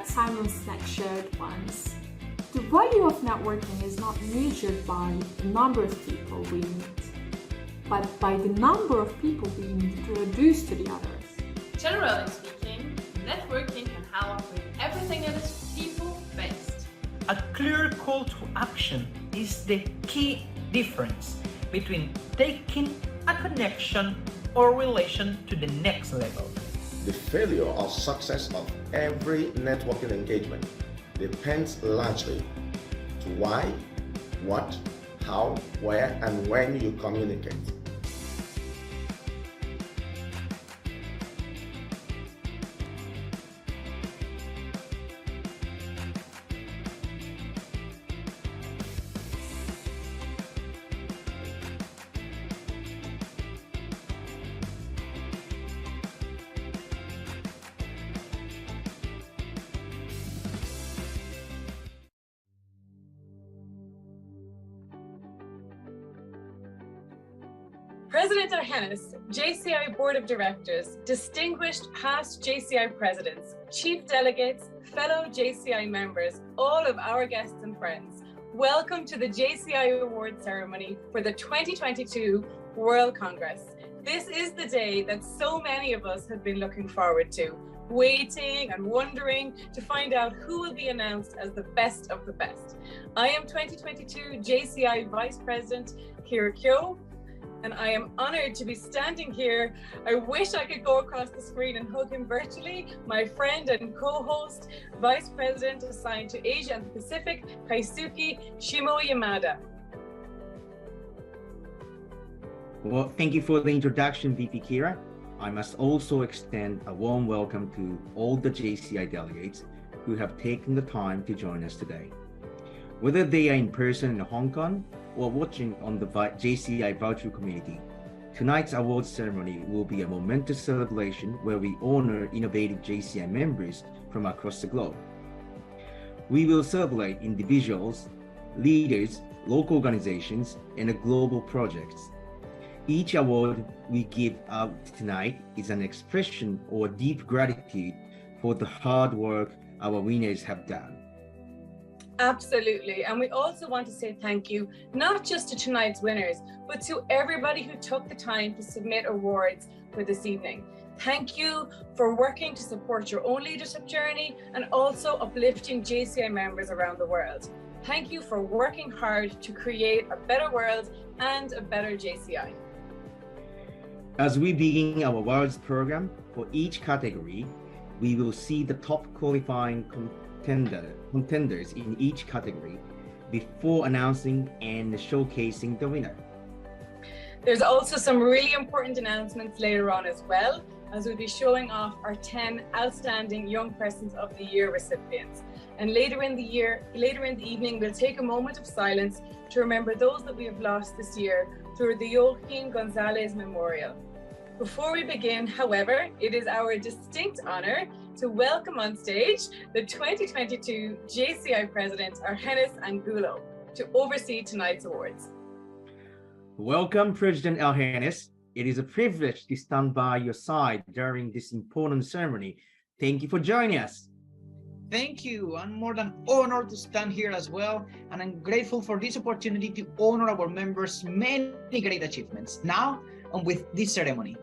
Simon Sinek shared once, the value of networking is not measured by the number of people we meet, but by the number of people we introduce to the others. Generally speaking, networking can help with everything that is people-based. A clear call to action is the key difference between taking a connection or relation to the next level. The failure or success of every networking engagement depends largely to why, what, how, where, and when you communicate. President Arhenis, JCI Board of Directors, distinguished past JCI presidents, chief delegates, fellow JCI members, all of our guests and friends, welcome to the JCI Award ceremony for the 2022 World Congress. This is the day that so many of us have been looking forward to, waiting and wondering to find out who will be announced as the best of the best. I am 2022 JCI Vice President Kira Kyo, and I am honored to be standing here. I wish I could go across the screen and hug him virtually. My friend and co-host, Vice President assigned to Asia and the Pacific, Kaisuke Shimo Yamada. Well, thank you for the introduction, VP Kira. I must also extend a warm welcome to all the JCI delegates who have taken the time to join us today. Whether they are in person in Hong Kong or watching on the JCI virtual community, tonight's awards ceremony will be a momentous celebration where we honor innovative JCI members from across the globe. We will celebrate individuals, leaders, local organizations, and global projects. Each award we give out tonight is an expression or deep gratitude for the hard work our winners have done. Absolutely. And we also want to say thank you, not just to tonight's winners, but to everybody who took the time to submit awards for this evening. Thank you for working to support your own leadership journey and also uplifting JCI members around the world. Thank you for working hard to create a better world and a better JCI. As we begin our awards program, for each category, we will see the top qualifying contenders in each category before announcing and showcasing the winner. There's also some really important announcements later on as well, as we'll be showing off our 10 outstanding Young Persons of the Year recipients. And later in the evening, we'll take a moment of silence to remember those that we have lost this year through the Joaquin Gonzalez Memorial. Before we begin, however, it is our distinct honor to welcome on stage the 2022 JCI President Arhenis Angulo to oversee tonight's awards. Welcome, President Arhenis. It is a privilege to stand by your side during this important ceremony. Thank you for joining us. Thank you. I'm more than honored to stand here as well, and I'm grateful for this opportunity to honor our members' many great achievements. Now, on with this ceremony.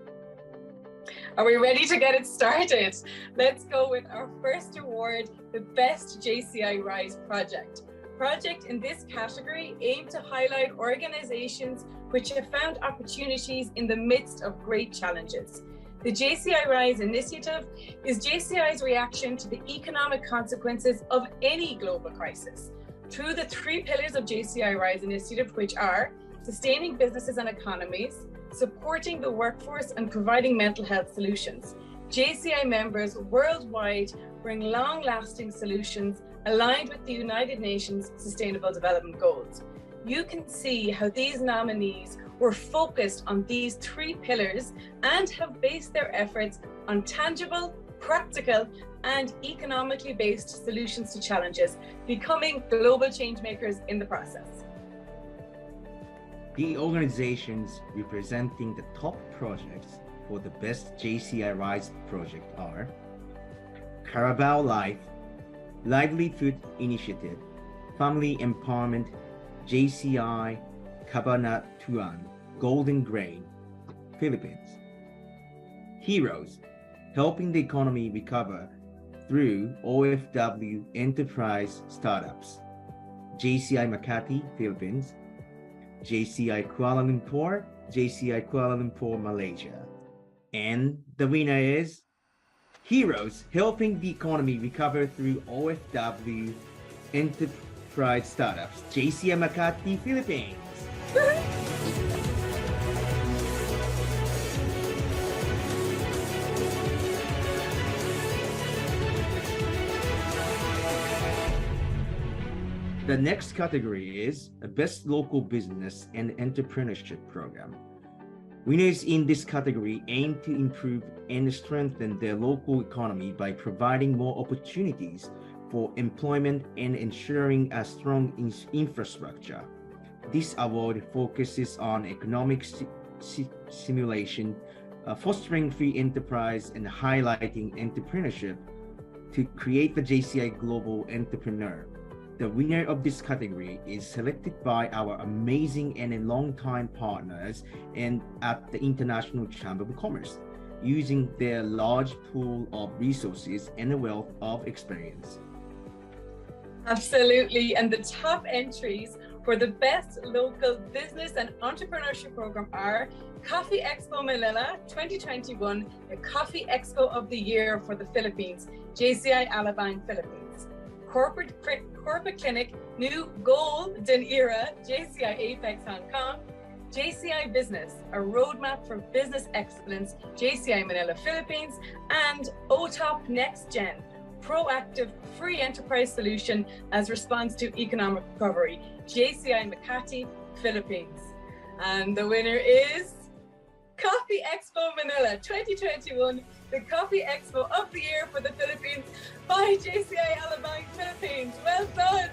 Are we ready to get it started? Let's go with our first award, the Best JCI Rise Project. Project in this category aimed to highlight organizations which have found opportunities in the midst of great challenges. The JCI Rise initiative is JCI's reaction to the economic consequences of any global crisis through the 3 pillars of JCI Rise initiative, which are sustaining businesses and economies, supporting the workforce, and providing mental health solutions. JCI members worldwide bring long-lasting solutions aligned with the United Nations Sustainable Development Goals. You can see how these nominees were focused on these 3 pillars and have based their efforts on tangible, practical, and economically based solutions to challenges, becoming global change makers in the process. The organizations representing the top projects for the Best JCI Rise project are Carabao Life, Livelihood Initiative, Family Empowerment, JCI Cabanatuan, Golden Grain, Philippines. Heroes, helping the economy recover through OFW enterprise startups. JCI Makati, Philippines. JCI Kuala Lumpur, Malaysia. And the winner is Heroes, helping the economy recover through OFW enterprise startups. JCI Makati, Philippines. The next category is a Best Local Business and Entrepreneurship Program. Winners in this category aim to improve and strengthen their local economy by providing more opportunities for employment and ensuring a strong infrastructure. This award focuses on economic stimulation, fostering free enterprise, and highlighting entrepreneurship to create the JCI Global Entrepreneur. The winner of this category is selected by our amazing and long-time partners and at the International Chamber of Commerce, using their large pool of resources and a wealth of experience. Absolutely, and the top entries for the Best Local Business and Entrepreneurship Program are Coffee Expo Manila 2021, the Coffee Expo of the Year for the Philippines, JCI Alabang, Philippines. Corporate Clinic, New Golden Era, JCI Apex Hong Kong. JCI Business, a roadmap for business excellence, JCI Manila, Philippines. And OTOP Next Gen, proactive free enterprise solution as response to economic recovery, JCI Makati, Philippines. And the winner is Coffee Expo Manila 2021, the Coffee Expo of the Year for the Philippines by JCI Alabang, Philippines. Well done!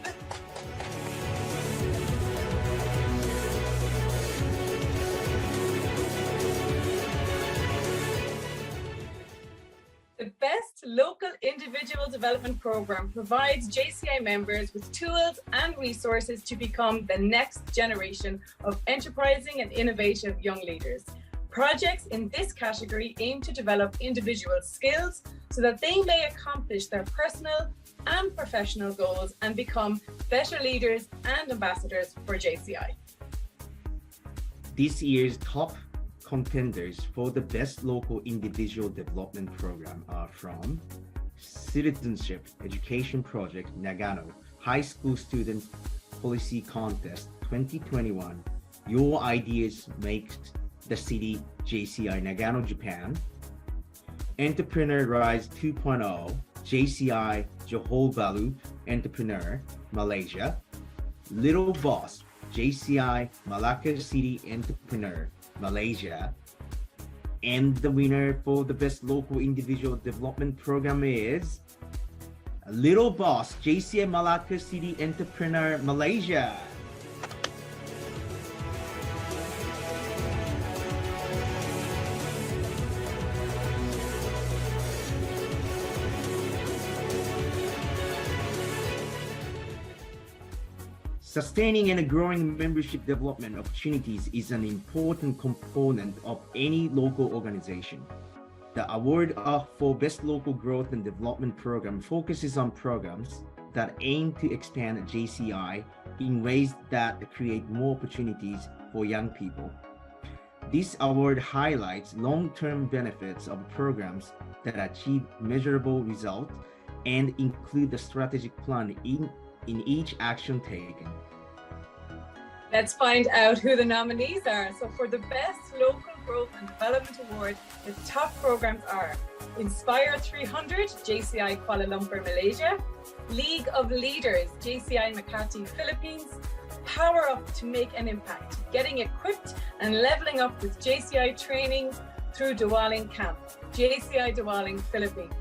The Best Local Individual Development Program provides JCI members with tools and resources to become the next generation of enterprising and innovative young leaders. Projects in this category aim to develop individual skills so that they may accomplish their personal and professional goals and become better leaders and ambassadors for JCI. This year's top contenders for the Best Local Individual Development Program are from Citizenship Education Project Nagano High School Student Policy Contest 2021, Your Ideas Make the City, JCI Nagano, Japan. Entrepreneur Rise 2.0, JCI Johor Bahru Entrepreneur, Malaysia. Little Boss, JCI Malacca City Entrepreneur, Malaysia. And the winner for the Best Local Individual Development Program is Little Boss, JCI Malacca City Entrepreneur, Malaysia. Sustaining and growing membership development opportunities is an important component of any local organization. The award for Best Local Growth and Development Program focuses on programs that aim to expand JCI in ways that create more opportunities for young people. This award highlights long-term benefits of programs that achieve measurable results and include the strategic plan in each action taken. Let's find out who the nominees are. So for the Best Local Growth and Development Award, the top programs are Inspire 300, JCI Kuala Lumpur, Malaysia. League of Leaders, JCI Makati, Philippines. Power Up to Make an Impact, Getting Equipped and Leveling Up with JCI Training through Dawaling Camp, JCI Dawaling, Philippines.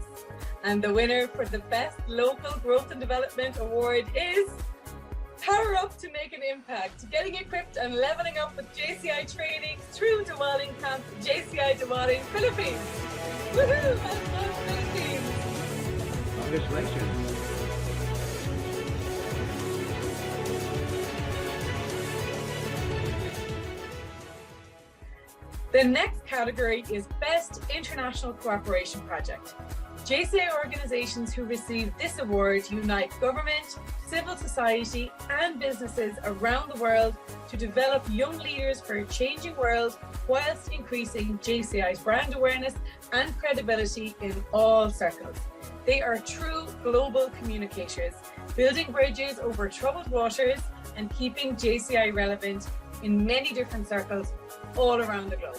And the winner for the Best Local Growth and Development Award is Power Up to Make an Impact, Getting Equipped and Leveling Up with JCI Training through Dawaling Camp, JCI Dawaling, Philippines. Woohoo! Well done, Philippines! Congratulations. The next category is Best International Cooperation Project. JCI organizations who receive this award unite government, civil society, and businesses around the world to develop young leaders for a changing world whilst increasing JCI's brand awareness and credibility in all circles. They are true global communicators, building bridges over troubled waters and keeping JCI relevant in many different circles all around the globe.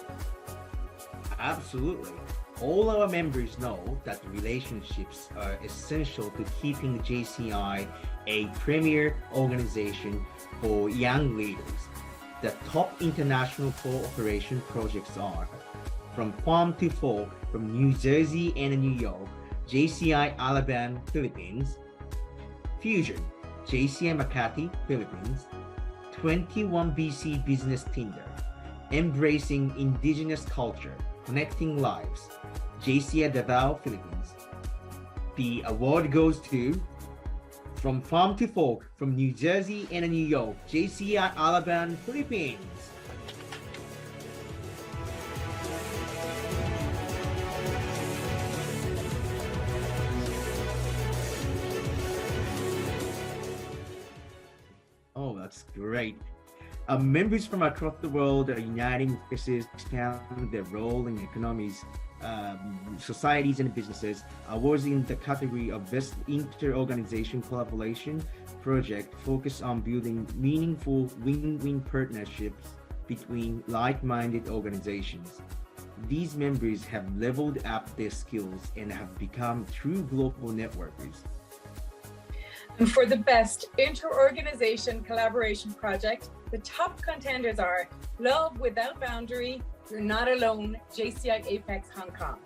Absolutely. All our members know that relationships are essential to keeping JCI a premier organization for young leaders. The top international cooperation projects are from Farm to Fork from New Jersey and New York, JCI Alabama, Philippines, Fusion, JCI Makati, Philippines, 21BC Business Tinder, Embracing Indigenous Culture, Connecting Lives, JCI Davao, Philippines. The award goes to From Farm to Fork from New Jersey and New York, JCI Alabama, Philippines. Oh, that's great. Members from across the world are uniting forces to expand their role in economies, societies, and businesses. Awards in the category of Best Inter-Organization Collaboration Project focus on building meaningful win-win partnerships between like-minded organizations. These members have leveled up their skills and have become true global networkers. And for the Best Inter-Organization Collaboration Project, the top contenders are Love Without Boundary, You're Not Alone, JCI Apex Hong Kong,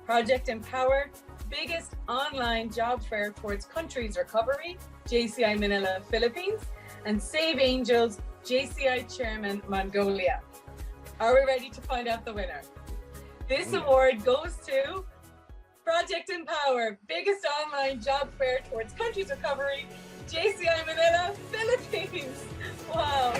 Project Empower, Biggest Online Job Fair Towards Countries Recovery, JCI Manila, Philippines, and Save Angels, JCI Chairman, Mongolia. Are we ready to find out the winner? This award goes to Project Empower, Biggest Online Job Fair Towards Countries Recovery, JCI Manila, Philippines. Wow.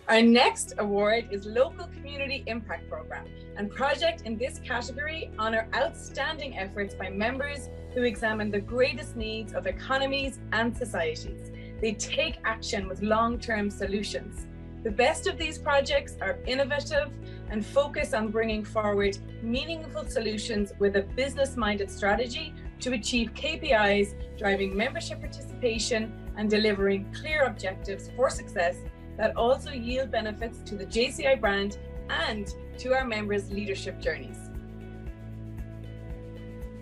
Our next award is Local Community Impact Program, and project in this category honor outstanding efforts by members who examine the greatest needs of economies and societies. They take action with long-term solutions. The best of these projects are innovative and focus on bringing forward meaningful solutions with a business-minded strategy to achieve KPIs, driving membership participation and delivering clear objectives for success that also yield benefits to the JCI brand and to our members' leadership journeys.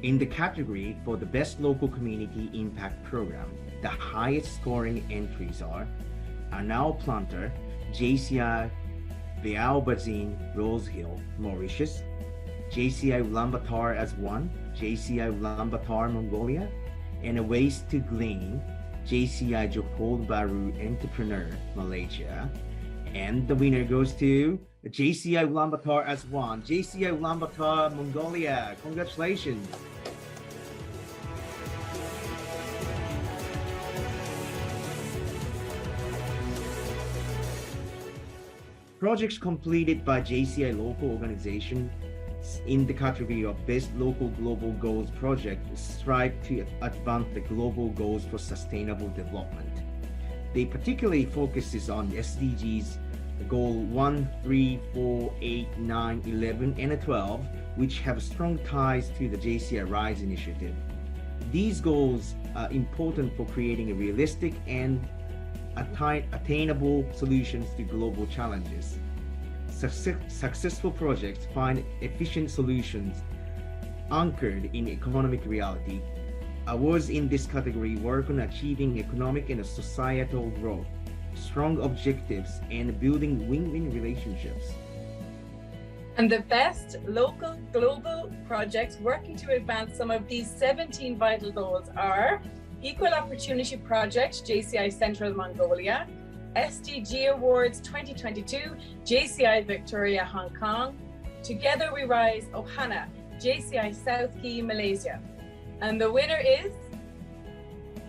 In the category for the Best Local Community Impact Program, the highest scoring entries are Anao Planter, JCI Beaubazin, Rose Hill, Mauritius, JCI Ulaanbaatar as one, JCI Ulaanbaatar, Mongolia, and a Waste to Glean, JCI Johor Bahru Entrepreneur, Malaysia. And the winner goes to JCI Ulaanbaatar as one, JCI Ulaanbaatar, Mongolia. Congratulations. Projects completed by JCI local organizations in the category of Best Local Global Goals Project strive to advance the global goals for sustainable development. They particularly focuses on SDGs Goal 1, 3, 4, 8, 9, 11, and 12, which have strong ties to the JCI Rise initiative. These goals are important for creating a realistic and attainable solutions to global challenges. Successful projects find efficient solutions anchored in economic reality. Awards in this category work on achieving economic and societal growth, strong objectives, and building win-win relationships. And the best local global projects working to advance some of these 17 vital goals are Equal Opportunity Project, JCI Central Mongolia, SDG Awards 2022, JCI Victoria, Hong Kong, Together We Rise, Ohana, JCI South Key, Malaysia. And the winner is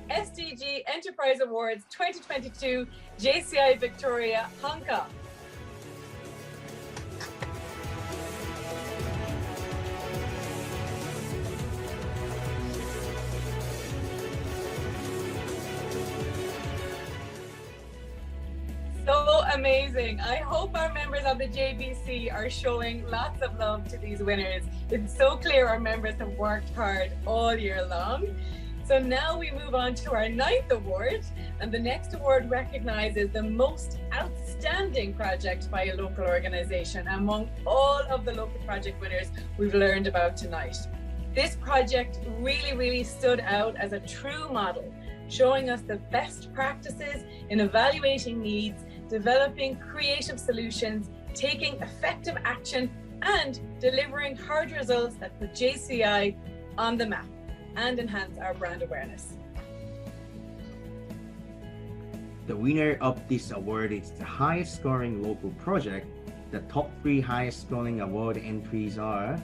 SDG Enterprise Awards 2022 JCI Victoria, Hong Kong. So amazing. I hope our members of the JBC are showing lots of love to these winners. It's so clear our members have worked hard all year long. So now we move on to our 9th award, and the next award recognizes the most outstanding project by a local organization among all of the local project winners we've learned about tonight. This project really stood out as a true model, showing us the best practices in evaluating needs, developing creative solutions, taking effective action, and delivering hard results that put JCI on the map and enhance our brand awareness. The winner of this award is the highest scoring local project. The top 3 highest scoring award entries are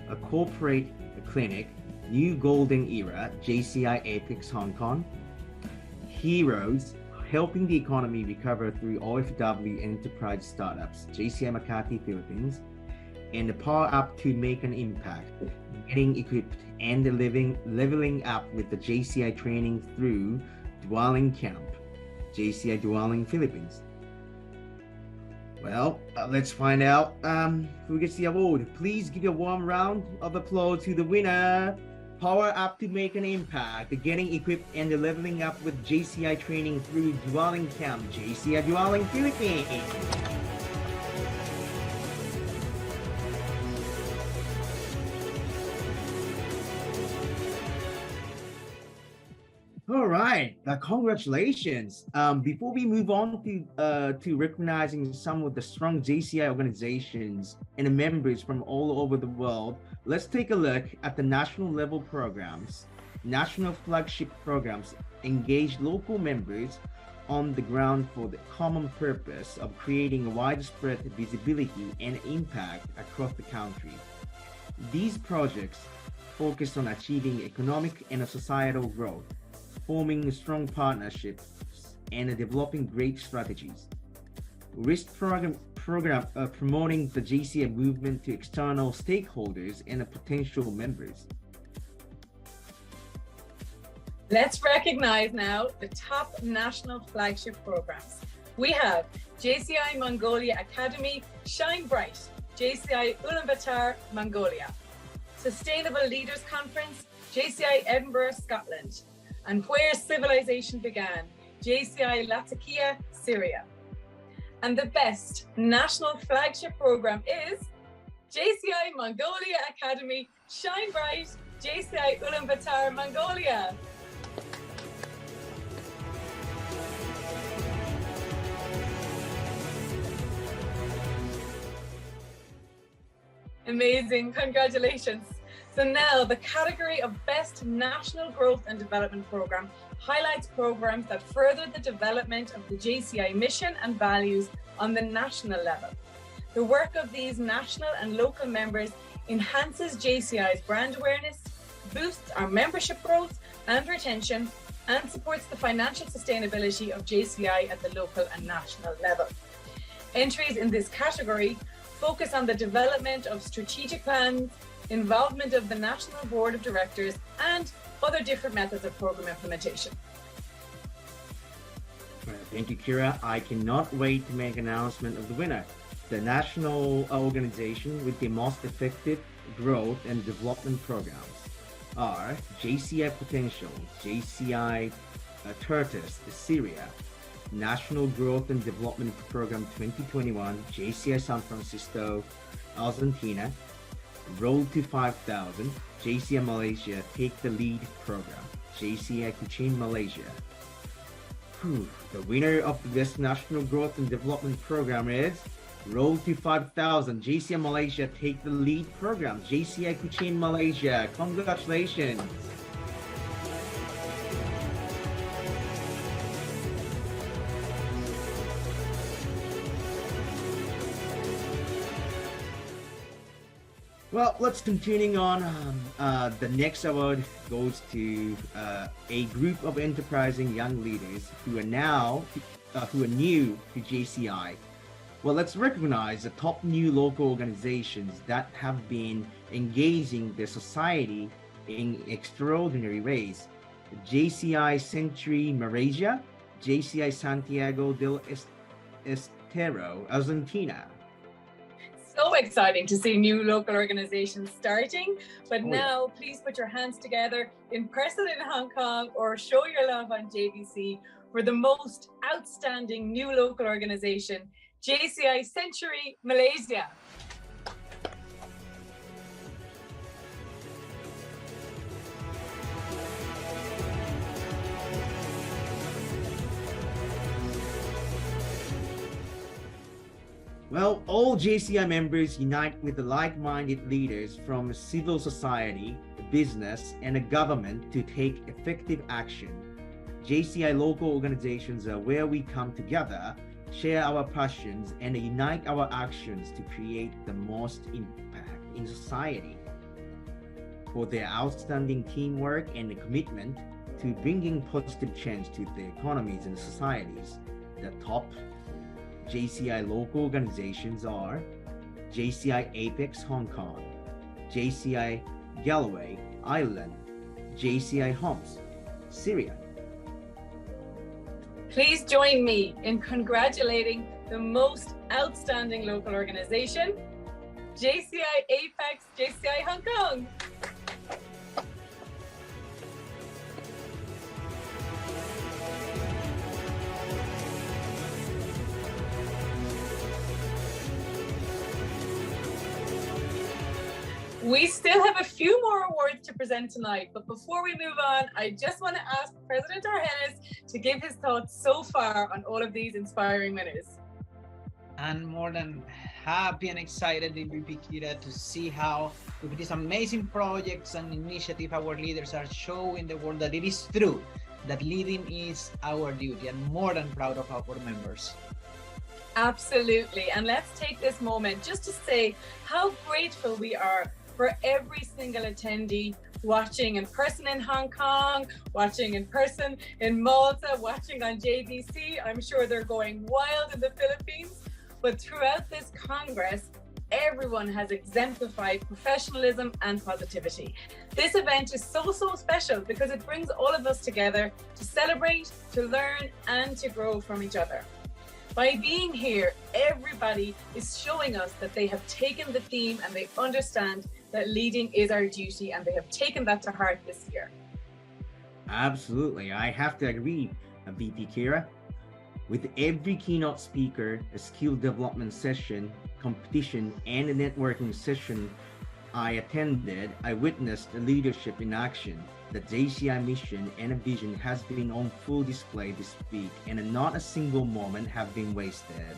a corporate clinic, New Golden Era, JCI Apex Hong Kong, Heroes, helping the economy recover through OFW enterprise startups, JCI Makati Philippines, and the Power Up to Make an Impact, getting equipped and leveling up with the JCI training through Dwelling Camp, JCI Dwelling Philippines. Well, let's find out who gets the award. Please give a warm round of applause to the winner. Power Up to Make an Impact, getting equipped and leveling up with JCI training through Dwelling Camp, JCI Dwelling Philippines. All right, congratulations. Before we move on to recognizing some of the strong JCI organizations and the members from all over the world, let's take a look at the national level programs. National flagship programs engage local members on the ground for the common purpose of creating a widespread visibility and impact across the country. These projects focus on achieving economic and societal growth, forming strong partnerships, and developing great strategies. Risk program promoting the JCI movement to external stakeholders and potential members. Let's recognize now the top national flagship programs. We have JCI Mongolia Academy, Shine Bright, JCI Ulaanbaatar, Mongolia. Sustainable Leaders Conference, JCI Edinburgh, Scotland. And Where Civilization Began, JCI Latakia, Syria. And the best national flagship program is JCI Mongolia Academy, Shine Bright, JCI Ulaanbaatar, Mongolia. Amazing, congratulations. So now the category of Best National Growth and Development Program highlights programs that further the development of the JCI mission and values on the national level. The work of these national and local members enhances JCI's brand awareness, boosts our membership growth and retention, and supports the financial sustainability of JCI at the local and national level. Entries in this category focus on the development of strategic plans, involvement of the National Board of Directors, and other different methods of program implementation. Thank you, Kira. I cannot wait to make an announcement of the winner. The national organization with the most effective growth and development programs are JCI Potential, JCI Tertus, Syria, National Growth and Development Program 2021, JCI San Francisco, Argentina, Road to 5,000, JCI Malaysia Take the Lead Program, JCI Kuching, Malaysia. The winner of the Best National Growth and Development Program is Road to 5,000, JCI Malaysia Take the Lead Program, JCI Kuching, Malaysia. Congratulations. Well, let's continuing on. The next award goes to a group of enterprising young leaders who are new to JCI. Well, let's recognize the top new local organizations that have been engaging the society in extraordinary ways. JCI Century Malaysia, JCI Santiago del Estero, Argentina. So exciting to see new local organizations starting. But Oh, now, please put your hands together in person in Hong Kong or show your love on JVC for the most outstanding new local organization, JCI Century Malaysia. Well, all JCI members unite with the like-minded leaders from civil society, business, and the government to take effective action. JCI local organizations are where we come together, share our passions, and unite our actions to create the most impact in society. For their outstanding teamwork and the commitment to bringing positive change to the economies and societies, the top JCI local organizations are JCI Apex Hong Kong, JCI Galloway Ireland, JCI Homs, Syria. Please join me in congratulating the most outstanding local organization, JCI Apex, JCI Hong Kong. We still have a few more awards to present tonight, but before we move on, I just want to ask President Argenis to give his thoughts so far on all of these inspiring winners. I'm more than happy and excited, VP Kira, to see how with these amazing projects and initiatives our leaders are showing the world that it is true, that leading is our duty, and more than proud of our members. Absolutely. And let's take this moment just to say how grateful we are for every single attendee watching in person in Hong Kong, watching in person in Malta, watching on JVC. I'm sure they're going wild in the Philippines. But throughout this Congress, everyone has exemplified professionalism and positivity. This event is so special because it brings all of us together to celebrate, to learn, and to grow from each other. By being here, everybody is showing us that they have taken the theme and they understand that leading is our duty, and they have taken that to heart this year. Absolutely, I have to agree, VP Kira. With every keynote speaker, a skill development session, competition, and a networking session I attended, I witnessed the leadership in action. The JCI mission and vision has been on full display this week, and not a single moment have been wasted.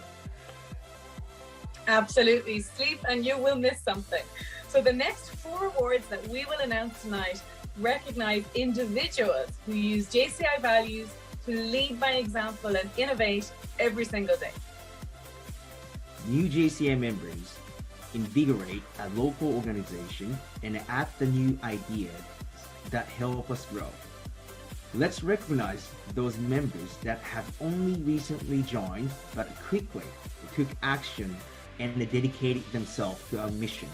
Absolutely, sleep and you will miss something. So the next 4 awards that we will announce tonight recognize individuals who use JCI values to lead by example and innovate every single day. New JCI members invigorate a local organization and add the new ideas that help us grow. Let's recognize those members that have only recently joined but quickly took action and dedicated themselves to our mission.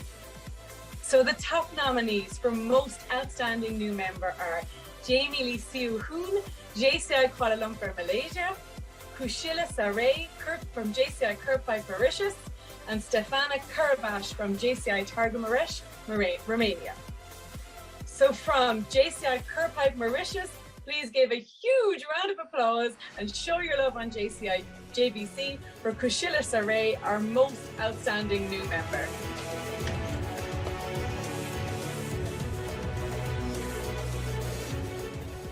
So the top nominees for most outstanding new member are Jamie Lee Siu Hoon, JCI Kuala Lumpur, Malaysia, Kushila Saray from JCI Kirpai, Mauritius, and Stefana Karabash from JCI Targu, Romania. So from JCI Kirpai, Mauritius, please give a huge round of applause and show your love on JCI JVC for Kushila Saray, our most outstanding new member.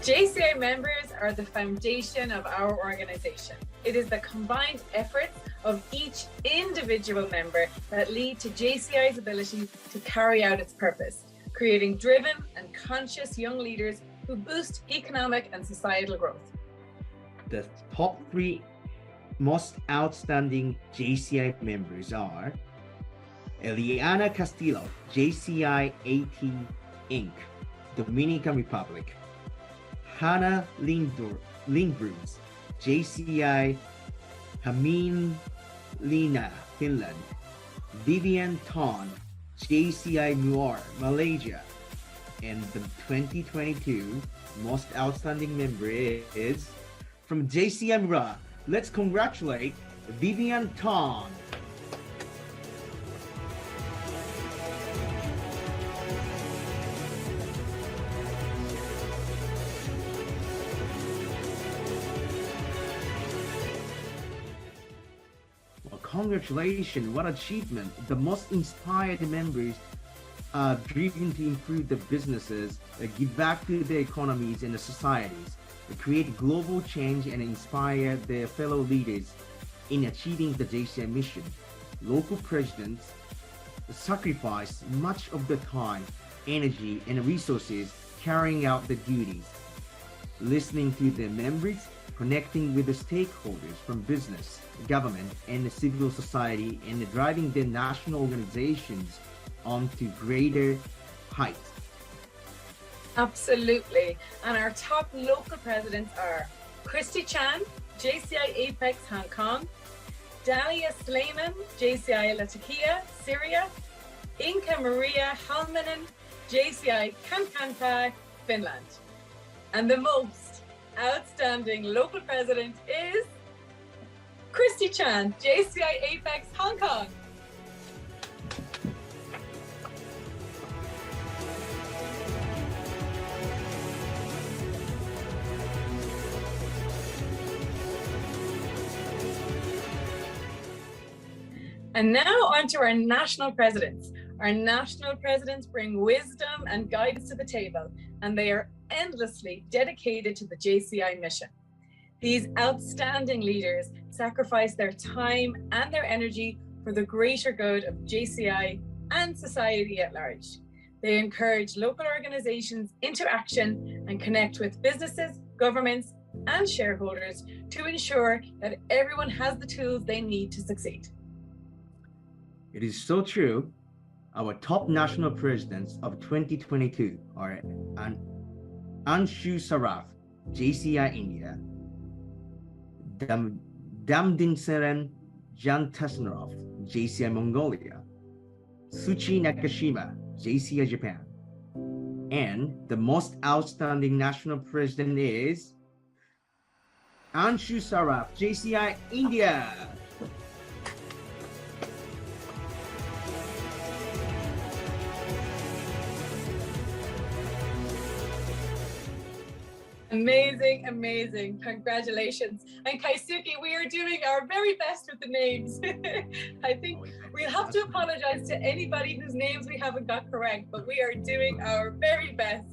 JCI members are the foundation of our organization. It is the combined efforts of each individual member that lead to JCI's ability to carry out its purpose, creating driven and conscious young leaders who boost economic and societal growth. The top 3 most outstanding JCI members are Eliana Castillo, JCI AT Inc., Dominican Republic. Hannah Lindbrus, JCI Hämeenlinna, Finland. Vivian Ton, JCI Muar, Malaysia. And the 2022 most outstanding member is from JCI Muar. Let's congratulate Vivian Ton. Congratulations, what achievement. The most inspired members are driven to improve the businesses, give back to the economies and the societies, create global change and inspire their fellow leaders in achieving the JCI mission. Local presidents sacrifice much of the time, energy, and resources carrying out the duties, listening to their members, connecting with the stakeholders from business, government, and the civil society, and driving their national organizations onto greater heights. Absolutely. And our top local presidents are Christy Chan, JCI Apex Hong Kong, Dalia Sleiman, JCI Latakia, Syria, Inka Maria Halmanen, JCI Kankanpää, Finland. And the most outstanding local president is Christy Chan, JCI Apex Hong Kong. And now on to our national presidents. Our national presidents bring wisdom and guidance to the table, and they are endlessly dedicated to the JCI mission. These outstanding leaders sacrifice their time and their energy for the greater good of JCI and society at large. They encourage local organizations into action and connect with businesses, governments, and shareholders to ensure that everyone has the tools they need to succeed. It is so true. Our top national presidents of 2022 are Anshu Saraf, JCI India, Damdinseren Jantasnarov, JCI Mongolia, Suchi Nakashima, JCI Japan, and the most outstanding national president is Anshu Saraf, JCI India. Amazing, amazing. Congratulations. And Kaisuke, we are doing our very best with the names. I think we'll have to apologize to anybody whose names we haven't got correct, but we are doing our very best.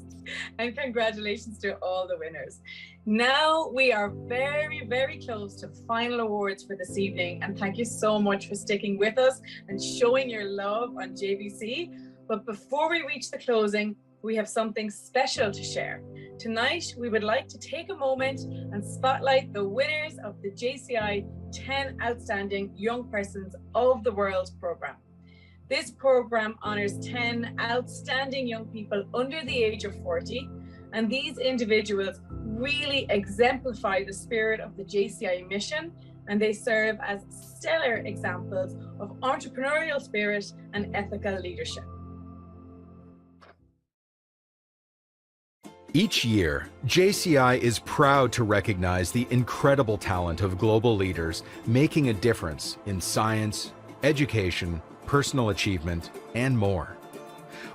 And congratulations to all the winners. Now we are very, very close to final awards for this evening. And thank you so much for sticking with us and showing your love on JVC. But before we reach the closing, we have something special to share. Tonight, we would like to take a moment and spotlight the winners of the JCI 10 Outstanding Young Persons of the World program. This program honors 10 outstanding young people under the age of 40, and these individuals really exemplify the spirit of the JCI mission, and they serve as stellar examples of entrepreneurial spirit and ethical leadership. Each year, JCI is proud to recognize the incredible talent of global leaders making a difference in science, education, personal achievement, and more.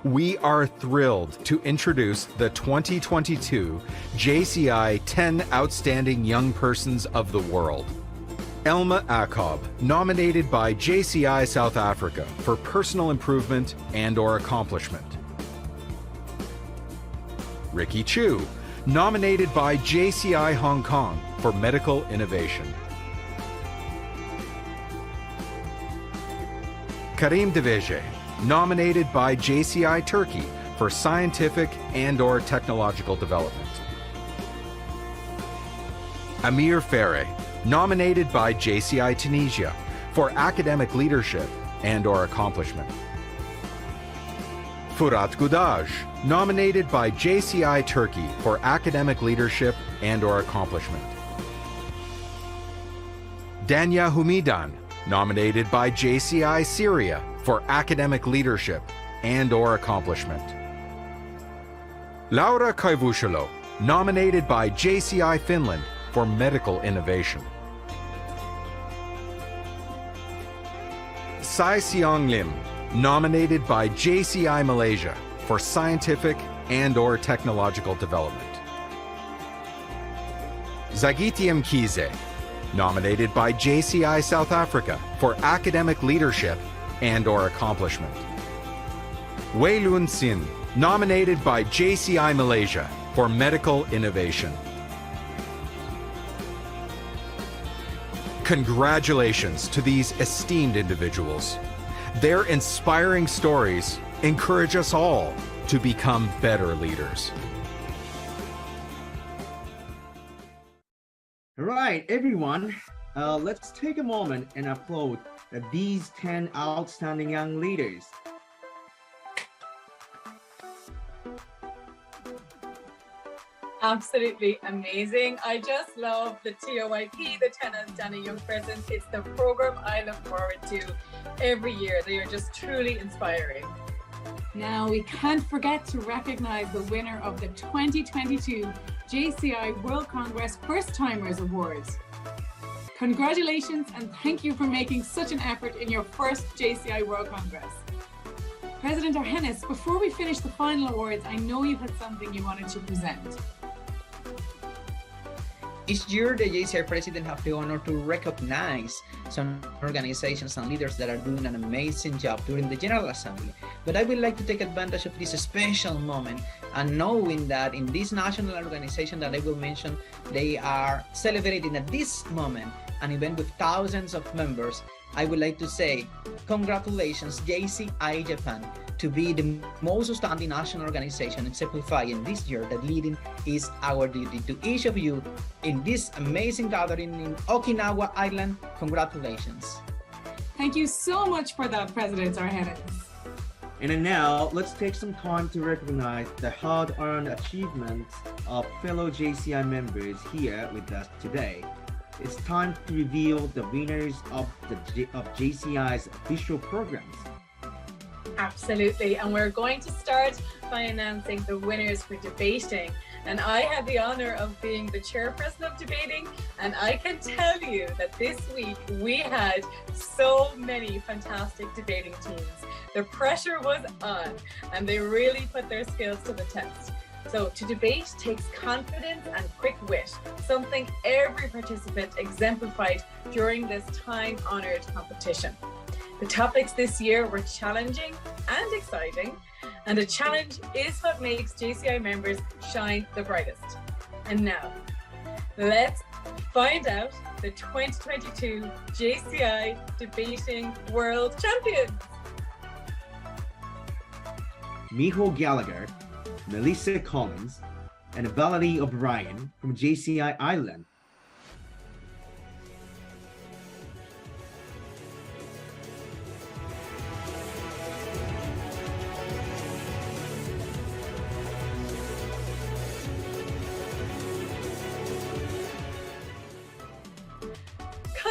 We are thrilled to introduce the 2022 JCI 10 Outstanding Young Persons of the World. Elma Akob, nominated by JCI South Africa for personal improvement and/or accomplishment. Ricky Chu, nominated by JCI Hong Kong for medical innovation. Karim Devege, nominated by JCI Turkey for scientific and/or technological development. Amir Ferre, nominated by JCI Tunisia for academic leadership and/or accomplishment. Fırat Gudaj, nominated by JCI Turkey for academic leadership and/or accomplishment. Danya Humidan, nominated by JCI Syria for academic leadership and/or accomplishment. Laura Kaivushalo, nominated by JCI Finland for medical innovation. Sai Siong Lim, nominated by JCI Malaysia for scientific and/or technological development. Zagitium Kize, nominated by JCI South Africa for academic leadership and/or accomplishment. Wei Lun Sin, nominated by JCI Malaysia for medical innovation. Congratulations to these esteemed individuals. Their inspiring stories encourage us all to become better leaders. All right, everyone, let's take a moment and applaud these 10 outstanding young leaders. Absolutely amazing. I just love the TOYP, the 10 Outstanding Young Persons. It's the program I look forward to every year. They are just truly inspiring. Now, we can't forget to recognize the winner of the 2022 JCI World Congress First Timers Awards. Congratulations and thank you for making such an effort in your first JCI World Congress. President Arhenis, before we finish the final awards, I know you had something you wanted to present. Each year, the JCI president have the honor to recognize some organizations and leaders that are doing an amazing job during the General Assembly. But I would like to take advantage of this special moment and knowing that in this national organization that I will mention, they are celebrating at this moment an event with thousands of members. I would like to say congratulations JCI Japan to be the most outstanding national organization, exemplifying this year that leading is our duty. To each of you in this amazing gathering in Okinawa Island, congratulations. Thank you so much for that, President Arhenis. And now, let's take some time to recognize the hard-earned achievements of fellow JCI members here with us today. It's time to reveal the winners of JCI's official programs. Absolutely, and we're going to start by announcing the winners for debating. And I had the honor of being the chairperson of debating, and I can tell you that this week we had so many fantastic debating teams. The pressure was on, and they really put their skills to the test. So to debate takes confidence and quick wit, something every participant exemplified during this time-honored competition. The topics this year were challenging and exciting, and a challenge is what makes JCI members shine the brightest. And now, let's find out the 2022 JCI Debating World Champions. Miho Gallagher, Melissa Collins, and Valerie O'Brien from JCI Ireland.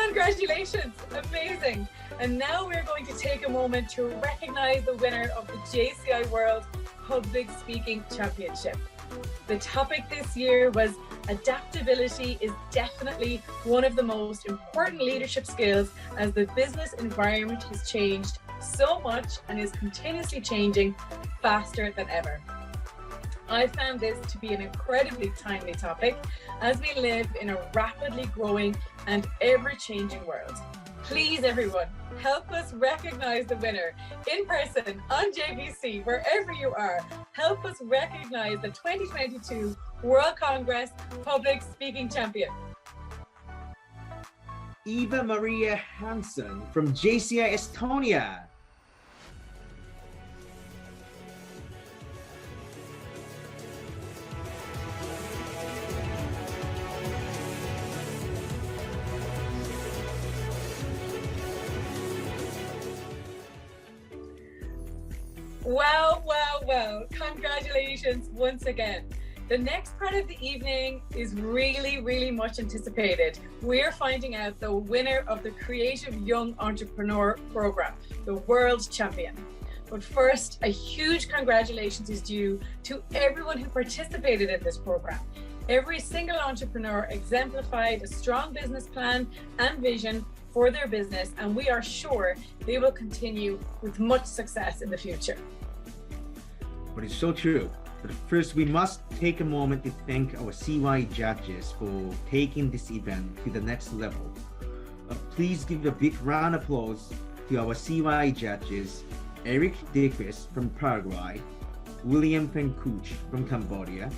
Congratulations, amazing. And now we're going to take a moment to recognize the winner of the JCI World Public Speaking Championship. The topic this year was adaptability is definitely one of the most important leadership skills as the business environment has changed so much and is continuously changing faster than ever. I found this to be an incredibly timely topic as we live in a rapidly growing and ever-changing world. Please, everyone, help us recognize the winner in person on JVC, wherever you are. Help us recognize the 2022 World Congress Public Speaking Champion. Eva Maria Hansen from JCI Estonia. Well. Congratulations once again. The next part of the evening is really much anticipated. We're finding out the winner of the Creative Young Entrepreneur Program, the World Champion. But first, a huge congratulations is due to everyone who participated in this program. Every single entrepreneur exemplified a strong business plan and vision for their business, and we are sure they will continue with much success in the future. But it's so true. But first, we must take a moment to thank our CY judges for taking this event to the next level. Please give a big round of applause to our CY judges, Eric Dekes from Paraguay, William Penkuch from Cambodia,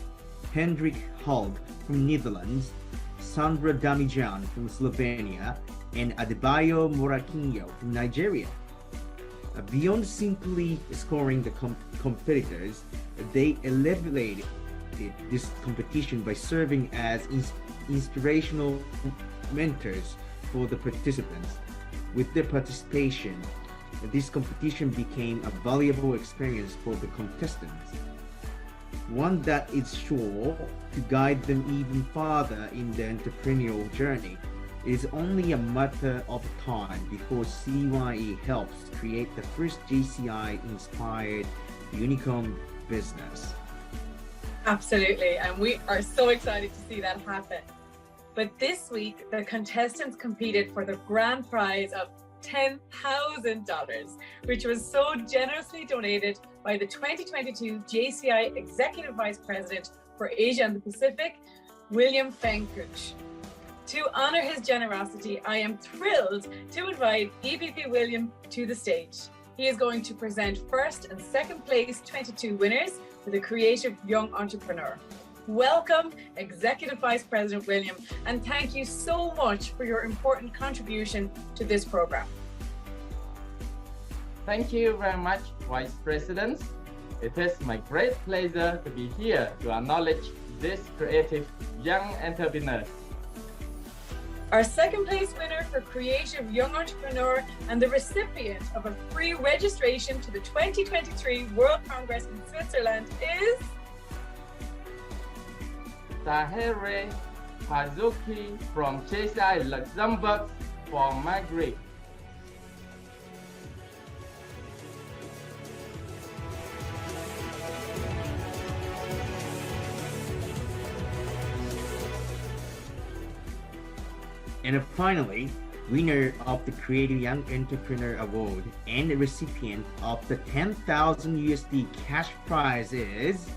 Hendrik Hulk from Netherlands, Sandra Damijan from Slovenia, and Adebayo Morakinyo from Nigeria. Beyond simply scoring the competitors, they elevated this competition by serving as inspirational mentors for the participants. With their participation, this competition became a valuable experience for the contestants, one that is sure to guide them even farther in their entrepreneurial journey. It is only a matter of time before CYE helps create the first JCI-inspired unicorn business. Absolutely, and we are so excited to see that happen. But this week, the contestants competed for the grand prize of $10,000, which was so generously donated by the 2022 JCI Executive Vice President for Asia and the Pacific, William Fenkuch. To honor his generosity, I am thrilled to invite EVP William to the stage. He is going to present first and second place 22 winners for the Creative Young Entrepreneur. Welcome, Executive Vice President William, and thank you so much for your important contribution to this program. Thank you very much, Vice President. It is my great pleasure to be here to acknowledge this creative young entrepreneurs. Our second place winner for Creative Young Entrepreneur and the recipient of a free registration to the 2023 World Congress in Switzerland is Tahere Hazuki from JCI Luxembourg for Maghreb. And finally, winner of the Creative Young Entrepreneur Award and the recipient of the 10,000 USD cash prize is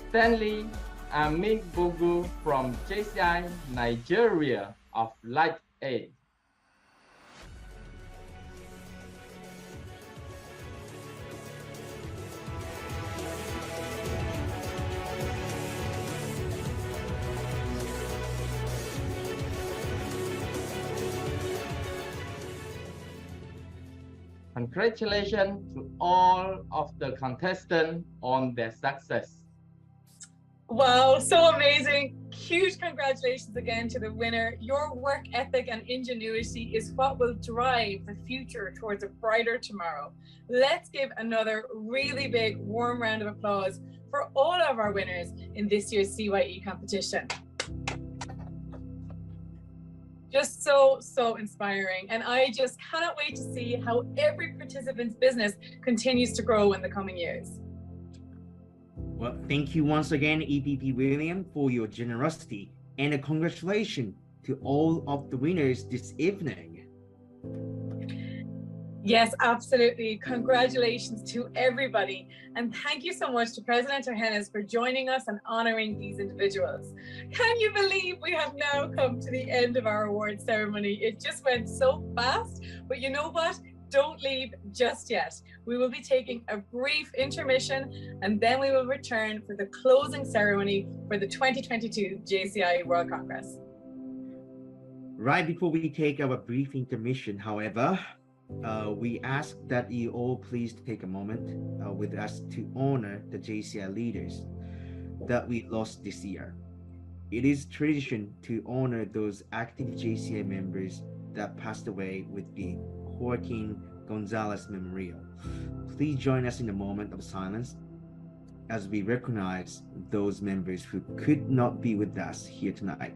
Stanley Amigbogu from JCI Nigeria of Light Aid. Congratulations to all of the contestants on their success. Wow, so amazing. Huge congratulations again to the winner. Your work ethic and ingenuity is what will drive the future towards a brighter tomorrow. Let's give another really big warm round of applause for all of our winners in this year's CYE competition. Just so inspiring. And I just cannot wait to see how every participant's business continues to grow in the coming years. Well, thank you once again, EVP William, for your generosity, and a congratulations to all of the winners this evening. Yes, absolutely. Congratulations to everybody. And thank you so much to President Ohenes for joining us and honoring these individuals. Can you believe we have now come to the end of our award ceremony? It just went so fast, but you know what? Don't leave just yet. We will be taking a brief intermission and then we will return for the closing ceremony for the 2022 JCI World Congress. Right before we take our brief intermission, however, we ask that you all please take a moment with us to honor the JCI leaders that we lost this year. It is tradition to honor those active JCI members that passed away with the Hurricane Gonzalez Memorial. Please join us in a moment of silence as we recognize those members who could not be with us here tonight.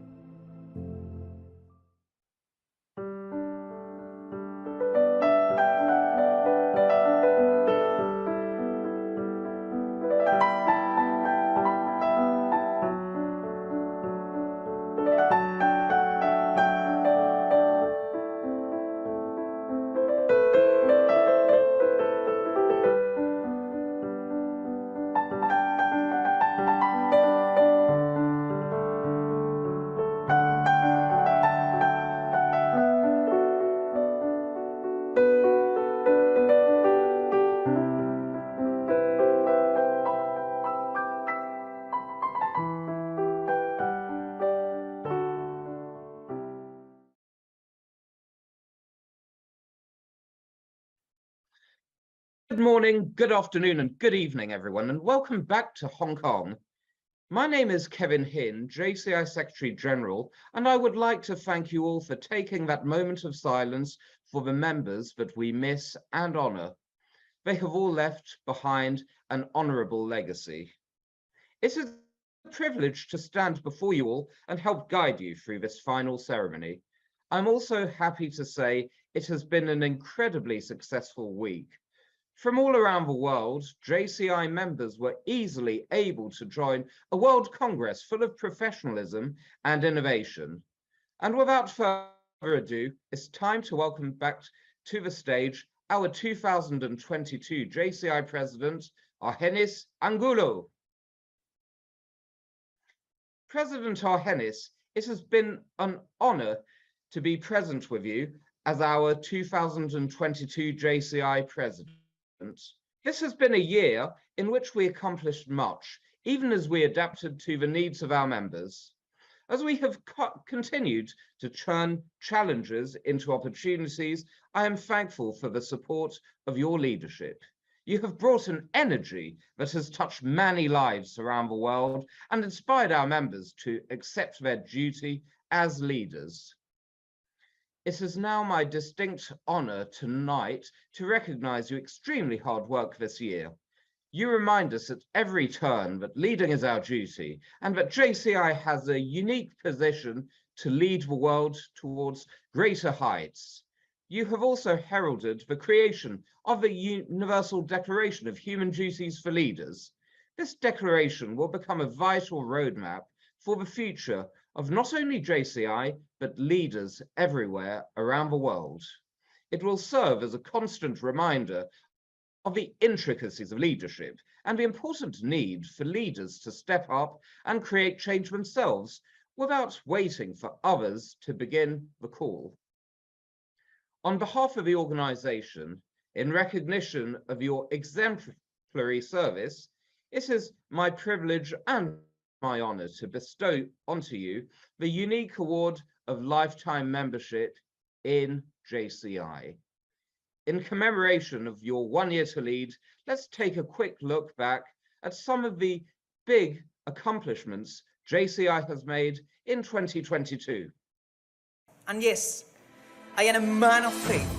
Good morning, good afternoon, and good evening, everyone, and welcome back to Hong Kong. My name is Kevin Hin, JCI Secretary General, and I would like to thank you all for taking that moment of silence for the members that we miss and honour. They have all left behind an honourable legacy. It is a privilege to stand before you all and help guide you through this final ceremony. I'm also happy to say it has been an incredibly successful week. From all around the world, JCI members were easily able to join a World Congress full of professionalism and innovation. And without further ado, it's time to welcome back to the stage our 2022 JCI President, Argenis Angulo. President Argenis, it has been an honor to be present with you as our 2022 JCI President. This has been a year in which we accomplished much, even as we adapted to the needs of our members. As we have continued to turn challenges into opportunities, I am thankful for the support of your leadership. You have brought an energy that has touched many lives around the world and inspired our members to accept their duty as leaders. It is now my distinct honor tonight to recognize your extremely hard work this year. You remind us at every turn that leading is our duty and that JCI has a unique position to lead the world towards greater heights. You have also heralded the creation of the Universal Declaration of Human Duties for Leaders. This declaration will become a vital roadmap for the future of not only JCI, but leaders everywhere around the world. It will serve as a constant reminder of the intricacies of leadership and the important need for leaders to step up and create change themselves without waiting for others to begin the call. On behalf of the organization, in recognition of your exemplary service, it is my privilege and my honor to bestow onto you the unique award of lifetime membership in JCI. In commemoration of your 1 year to lead, let's take a quick look back at some of the big accomplishments JCI has made in 2022. And yes, I am a man of faith.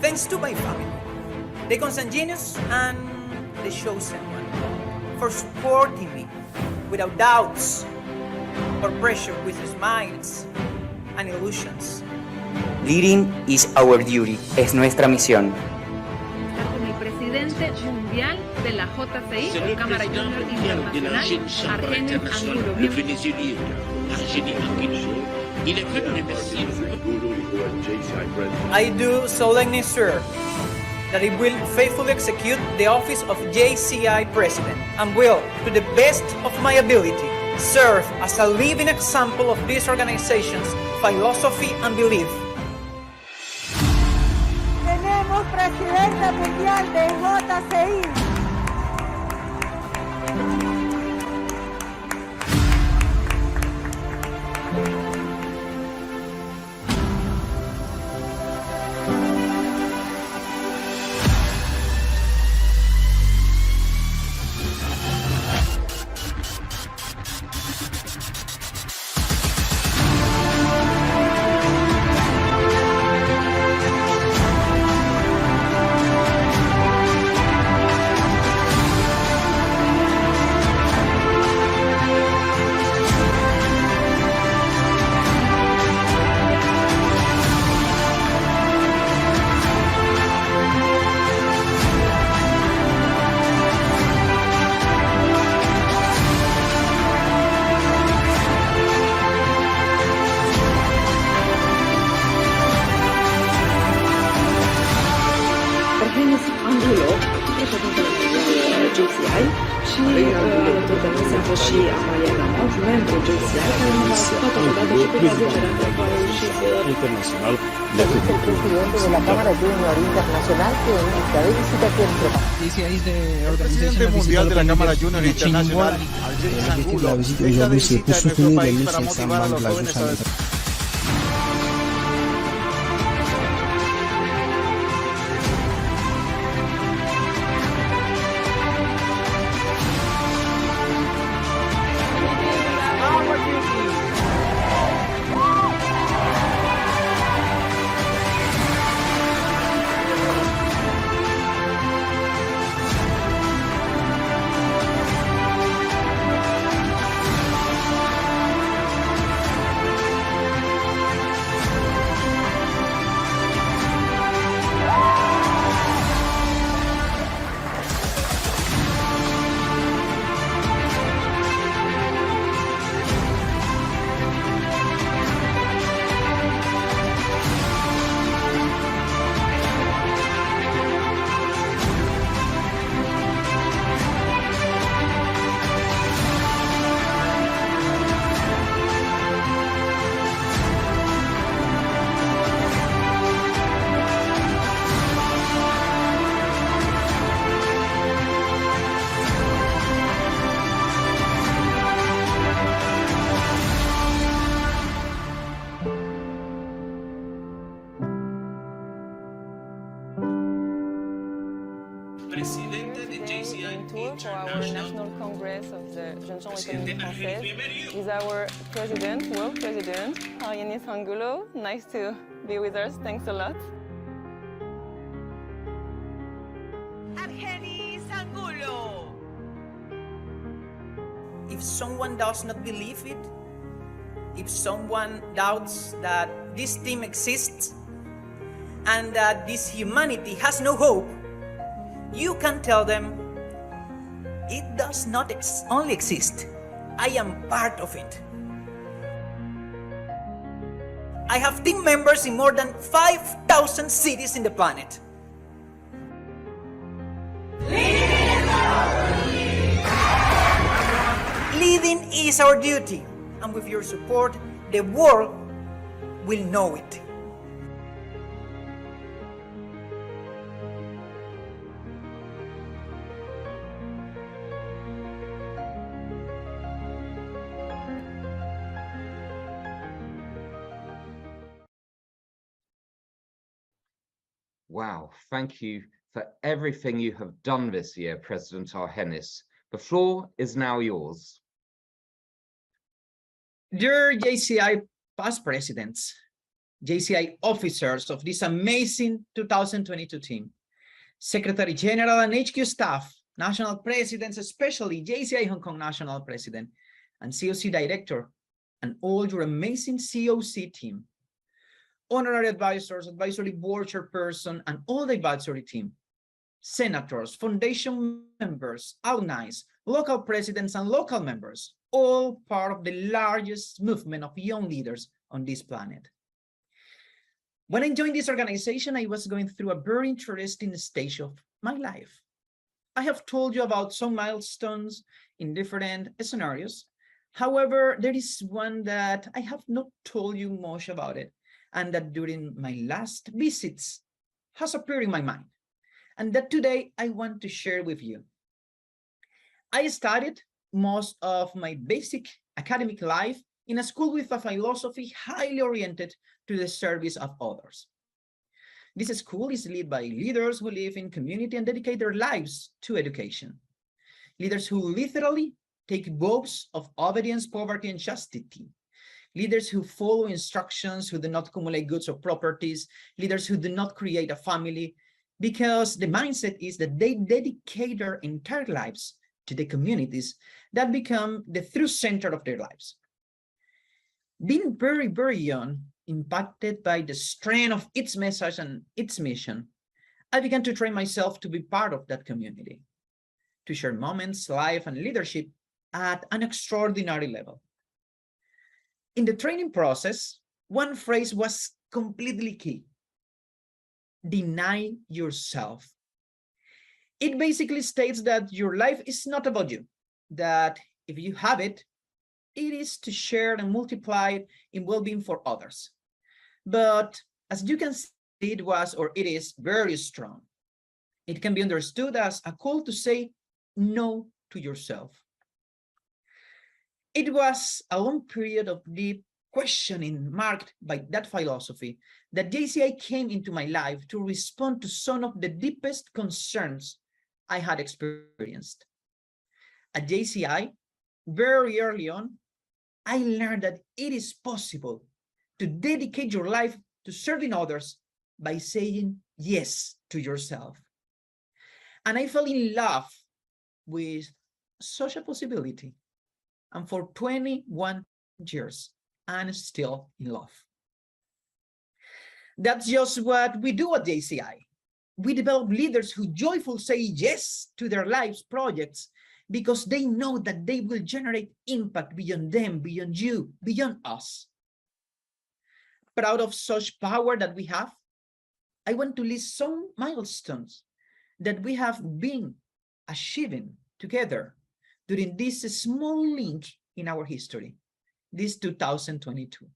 Thanks to my family, the consanguineous and the chosen one, for supporting me without doubts or pressure, with smiles and illusions. Leading is our duty, es nuestra misión. Con el presidente mundial de la JCI, la Cámara Junior Internacional, Argenis Angulo. I do solemnly swear that I will faithfully execute the office of JCI President and will, to the best of my ability, serve as a living example of this organization's philosophy and belief. Tenemos presidente mundial de JCI. Denis Angulo, președintele mondial JCI, și alături de noi se află și Amalia Lamot, membru JCI, care ne va asculta totodată și cu traducerea pentru a reuși să... Internacional Es el presidente de la Cámara Junior Internacional que está de visita aquí en Europa. El presidente mundial de la Cámara Junior Internacional, Denis Angulo, está de visita en nuestro país para motivar a los jóvenes a desarrollar. Presidente de JCI for our National Congress of the Jeunes gens économiques françaises is our president, world president, Denis Angulo. Nice to be with us. Thanks a lot. Denis Angulo. If someone does not believe it, if someone doubts that this team exists and that this humanity has no hope, you can tell them, it does not only exist, I am part of it. I have team members in more than 5,000 cities in the planet. Leading is our duty, and with your support, the world will know it. Wow, thank you for everything you have done this year, President Arhenis. The floor is now yours. Dear JCI past presidents, JCI officers of this amazing 2022 team, Secretary General and HQ staff, national presidents, especially JCI Hong Kong National President and COC Director, and all your amazing COC team, honorary advisors, advisory board chairperson, and all the advisory team, senators, foundation members, alumni, local presidents, and local members, all part of the largest movement of young leaders on this planet. When I joined this organization, I was going through a very interesting stage of my life. I have told you about some milestones in different scenarios. However, there is one that I have not told you much about it, and that during my last visits has appeared in my mind, and that today I want to share with you. I studied most of my basic academic life in a school with a philosophy highly oriented to the service of others. This school is led by leaders who live in community and dedicate their lives to education. Leaders who literally take vows of obedience, poverty, and chastity. Leaders who follow instructions, who do not accumulate goods or properties. Leaders who do not create a family, because the mindset is that they dedicate their entire lives to the communities that become the true center of their lives. Being very, very young, impacted by the strength of its message and its mission, I began to train myself to be part of that community, to share moments, life, and leadership at an extraordinary level. In the training process, one phrase was completely key: deny yourself It basically states that your life is not about you, that if you have it, it is to share and multiply it in well-being for others. But as you can see, it was, or it is, very strong. It can be understood as a call to say no to yourself. It was a long period of deep questioning marked by that philosophy that JCI came into my life to respond to some of the deepest concerns I had experienced. At JCI, very early on, I learned that it is possible to dedicate your life to serving others by saying yes to yourself. And I fell in love with such a possibility. And for 21 years, I'm still in love. That's just what we do at JCI. We develop leaders who joyfully say yes to their lives projects because they know that they will generate impact beyond them, beyond you, beyond us. Proud of such power that we have, I want to list some milestones that we have been achieving together during this small link in our history, this 2022.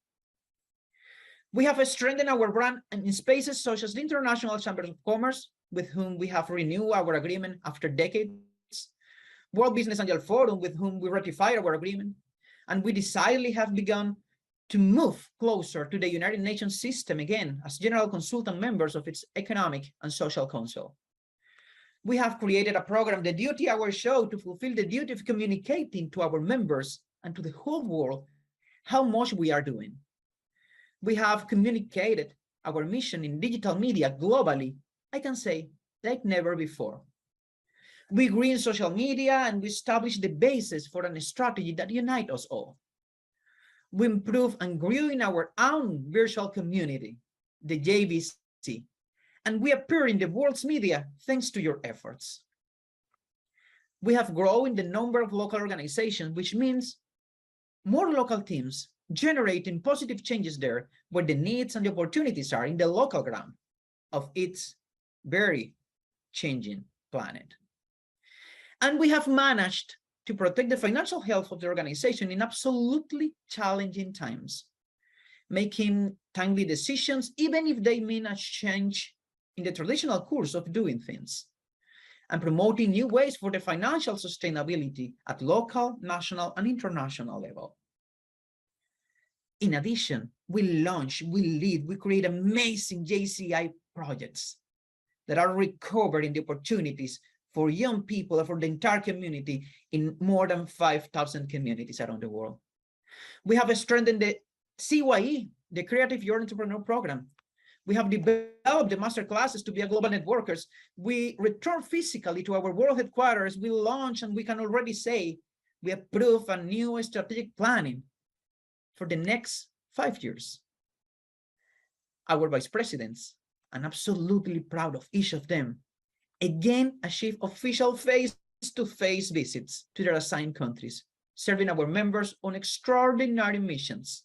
We have strengthened our brand in spaces such as the International Chamber of Commerce, with whom we have renewed our agreement after decades, World Business Angel Forum, with whom we ratified our agreement, and we decidedly have begun to move closer to the United Nations system again as general consultant members of its Economic and Social Council. We have created a program, the Duty Hour Show, to fulfill the duty of communicating to our members and to the whole world how much we are doing. We have communicated our mission in digital media globally, I can say, like never before. We grew in social media and we established the basis for a strategy that unites us all. We improved and grew in our own virtual community, the JVC, and we appear in the world's media thanks to your efforts. We have grown in the number of local organizations, which means more local teams generating positive changes there where the needs and the opportunities are in the local ground of its very changing planet. And we have managed to protect the financial health of the organization in absolutely challenging times, making timely decisions even if they mean a change in the traditional course of doing things, and promoting new ways for the financial sustainability at local, national, and international level. In addition, we launch, we lead, we create amazing JCI projects that are recovering the opportunities for young people and for the entire community in more than 5,000 communities around the world. We have strengthened the CYE, the Creative Young Entrepreneur Program. We have developed the master classes to be a global networkers. We return physically to our world headquarters. We launch, and we can already say we approve a new strategic planning for the next 5 years. Our vice presidents, I'm absolutely proud of each of them, again achieve official face-to-face visits to their assigned countries, serving our members on extraordinary missions.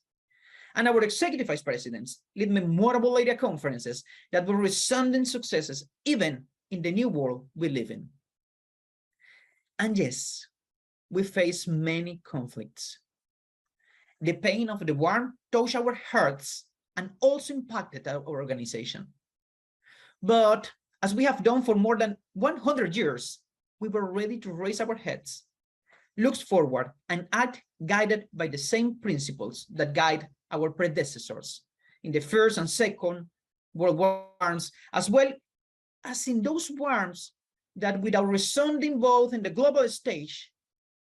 And our executive vice presidents lead memorable area conferences that were resounding successes even in the new world we live in. And yes, we face many conflicts. The pain of the war touched our hearts and also impacted our organization. But as we have done for more than 100 years, we were ready to raise our heads, look forward, and act guided by the same principles that guide our predecessors in the First and Second World Wars, as well as in those wars that, without resounding both in the global stage,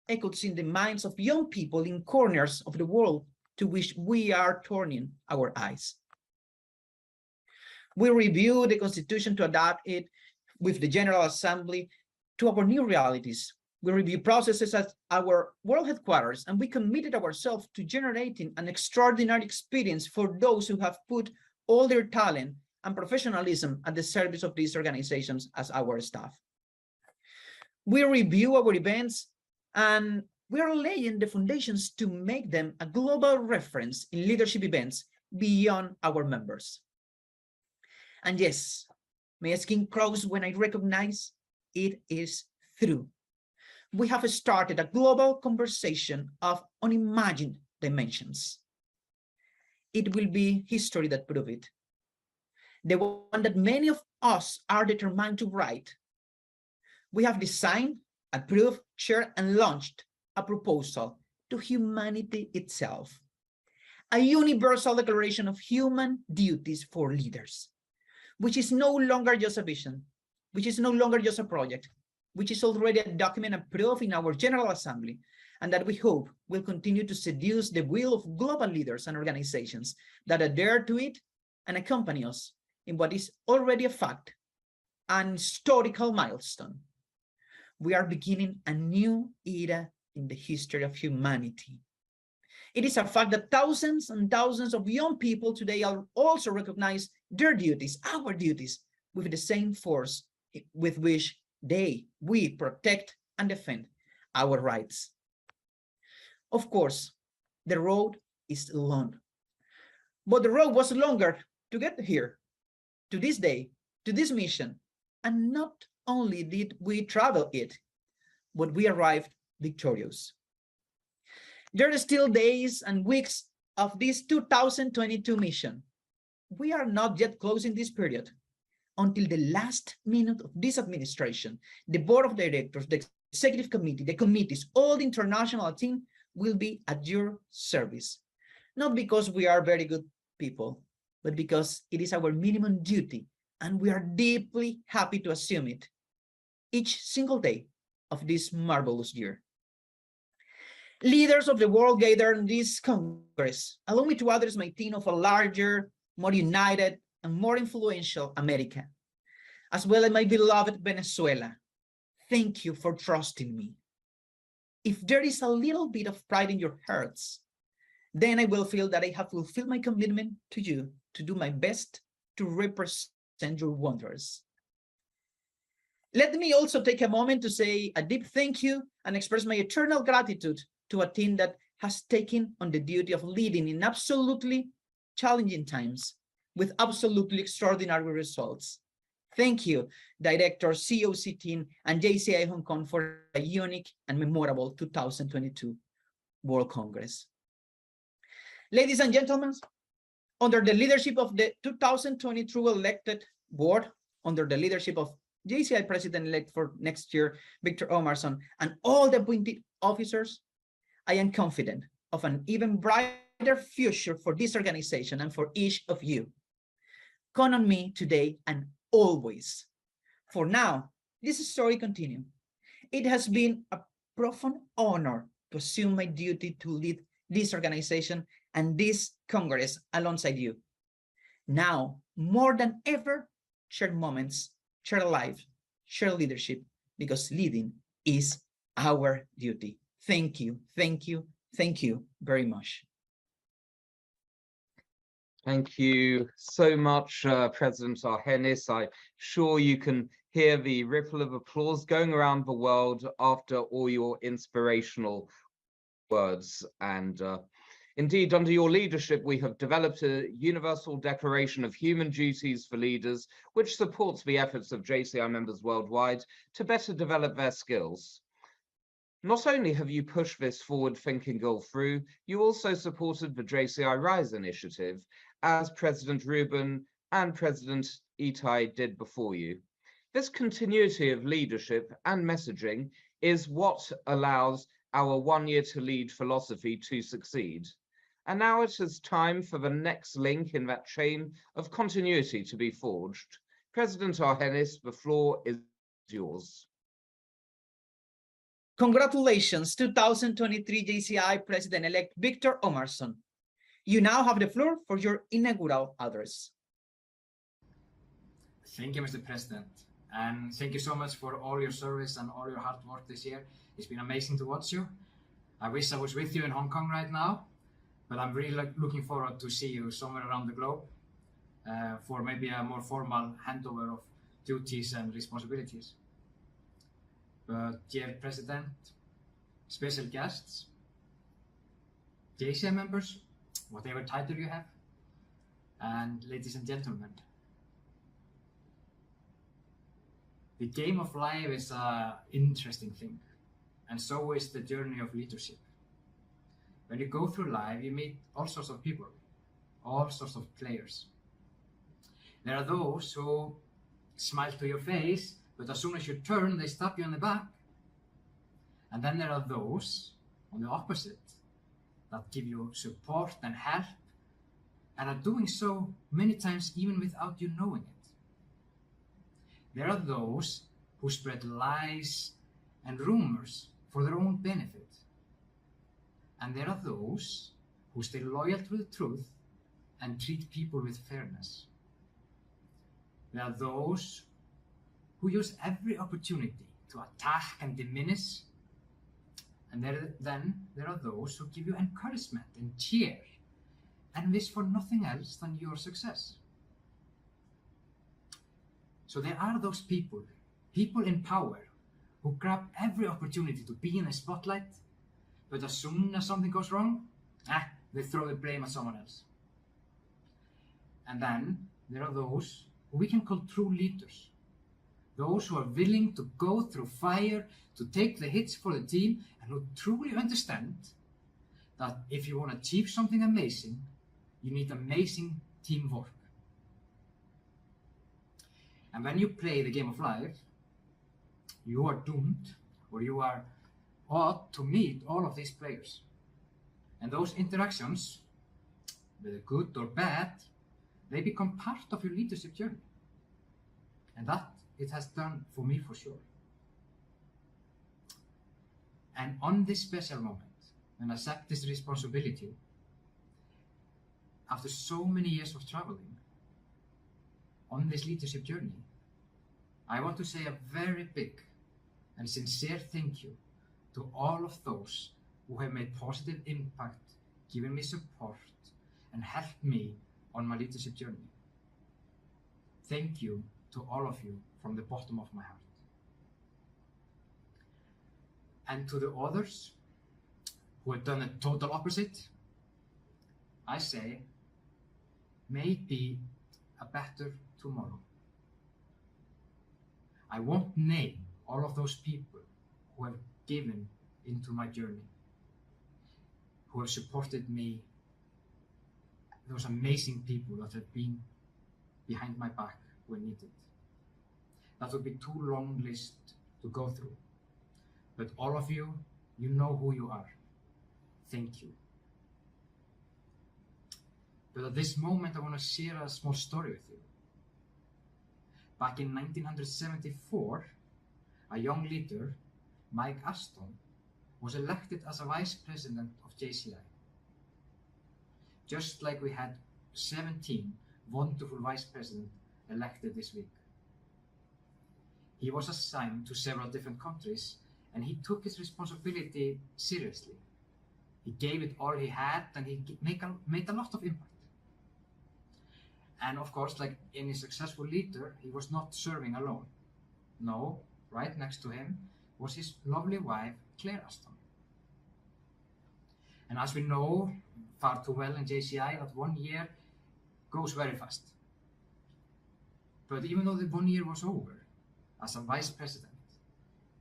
echoes in the minds of young people in corners of the world to which we are turning our eyes. We review the Constitution to adapt it with the General Assembly to our new realities. We review processes at our world headquarters, and we committed ourselves to generating an extraordinary experience for those who have put all their talent and professionalism at the service of these organizations as our staff. We review our events, and we are laying the foundations to make them a global reference in leadership events beyond our members. And yes, my skin crawls when I recognize it is through. We have started a global conversation of unimagined dimensions. It will be history that proves it. The one that many of us are determined to write. We have designed, approved, shared, and launched a proposal to humanity itself, a universal declaration of human duties for leaders, which is no longer just a vision, which is no longer just a project, which is already a document approved in our General Assembly, and that we hope will continue to seduce the will of global leaders and organizations that adhere to it and accompany us in what is already a fact, an historical milestone. We are beginning a new era in the history of humanity. It is a fact that thousands and thousands of young people today also recognize their duties, our duties, with the same force with which we protect and defend our rights. Of course, the road is long, but the road was longer to get here, to this day, to this mission, and not only did we travel it, but we arrived victorious. There are still days and weeks of this 2022 mission. We are not yet closing this period. Until the last minute of this administration, the board of directors, the executive committee, the committees, all the international team will be at your service. Not because we are very good people, but because it is our minimum duty, and we are deeply happy to assume it each single day of this marvelous year. Leaders of the world gathered in this Congress, allow me to address my team of a larger, more united, and more influential America, as well as my beloved Venezuela. Thank you for trusting me. If there is a little bit of pride in your hearts, then I will feel that I have fulfilled my commitment to you to do my best to represent your wonders. Let me also take a moment to say a deep thank you and express my eternal gratitude to a team that has taken on the duty of leading in absolutely challenging times with absolutely extraordinary results. Thank you, Director, COC team, and JCI Hong Kong for a unique and memorable 2022 World Congress. Ladies and gentlemen, under the leadership of the 2022 elected board, under the leadership of JCI President-elect for next year, Victor Omarson, and all the appointed officers, I am confident of an even brighter future for this organization and for each of you. Count on me today and always. For now, this story continues. It has been a profound honor to assume my duty to lead this organization and this Congress alongside you. Now, more than ever, share moments, share life, share leadership, because leading is our duty. Thank you, thank you, thank you very much. Thank you so much, President Argenis. I'm sure you can hear the ripple of applause going around the world after all your inspirational words. And indeed, under your leadership, we have developed a Universal Declaration of Human Duties for Leaders, which supports the efforts of JCI members worldwide to better develop their skills. Not only have you pushed this forward-thinking goal through, you also supported the JCI Rise initiative, as President Rubin and President Itai did before you. This continuity of leadership and messaging is what allows our One Year to Lead philosophy to succeed. And now it is time for the next link in that chain of continuity to be forged. President Argenis, the floor is yours. Congratulations, 2023 JCI President-elect Victor Omarson. You now have the floor for your inaugural address. Thank you, Mr. President. And thank you so much for all your service and all your hard work this year. It's been amazing to watch you. I wish I was with you in Hong Kong right now, but I'm really looking forward to see you somewhere around the globe for maybe a more formal handover of duties and responsibilities. But dear President, special guests, JCI members, whatever title you have, and ladies and gentlemen, The game of life is an interesting thing, and so is the journey of leadership. When you go through life, you meet all sorts of people, all sorts of players. There are those who smile to your face, but as soon as you turn, they stab you in the back. And then there are those on the opposite that give you support and help, and are doing so many times even without you knowing it. There are those who spread lies and rumors for their own benefit. And there are those who stay loyal to the truth and treat people with fairness. There are those who use every opportunity to attack and diminish. And then there are those who give you encouragement and cheer and wish for nothing else than your success. So there are those people in power, who grab every opportunity to be in the spotlight, but as soon as something goes wrong, they throw the blame at someone else. And then there are those who we can call true leaders, those who are willing to go through fire, to take the hits for the team, and who truly understand that if you want to achieve something amazing, you need amazing teamwork. And when you play the game of life, you are doomed, or you are ought to meet all of these players. And those interactions, whether good or bad, they become part of your leadership journey. And that it has done for me for sure. And on this special moment, when I accept this responsibility, after so many years of traveling on this leadership journey, I want to say a very big and sincere thank you to all of those who have made positive impact, given me support, and helped me on my leadership journey. Thank you to all of you from the bottom of my heart. And to the others who have done the total opposite, I say, may it be a better tomorrow. I won't name all of those people who have given into my journey, who have supported me, those amazing people that have been behind my back when needed. That would be too long list to go through. But all of you, you know who you are. Thank you. But at this moment, I want to share a small story with you. Back in 1974, a young leader, Mike Aston, was elected as a vice president of JCI. Just like we had 17 wonderful vice presidents elected this week. He was assigned to several different countries, and he took his responsibility seriously. He gave it all he had, and he made a lot of impact. And of course, like any successful leader, he was not serving alone. No, right next to him was his lovely wife, Claire Aston. And as we know far too well in JCI, that 1 year goes very fast. But even though the 1 year was over, as a vice president,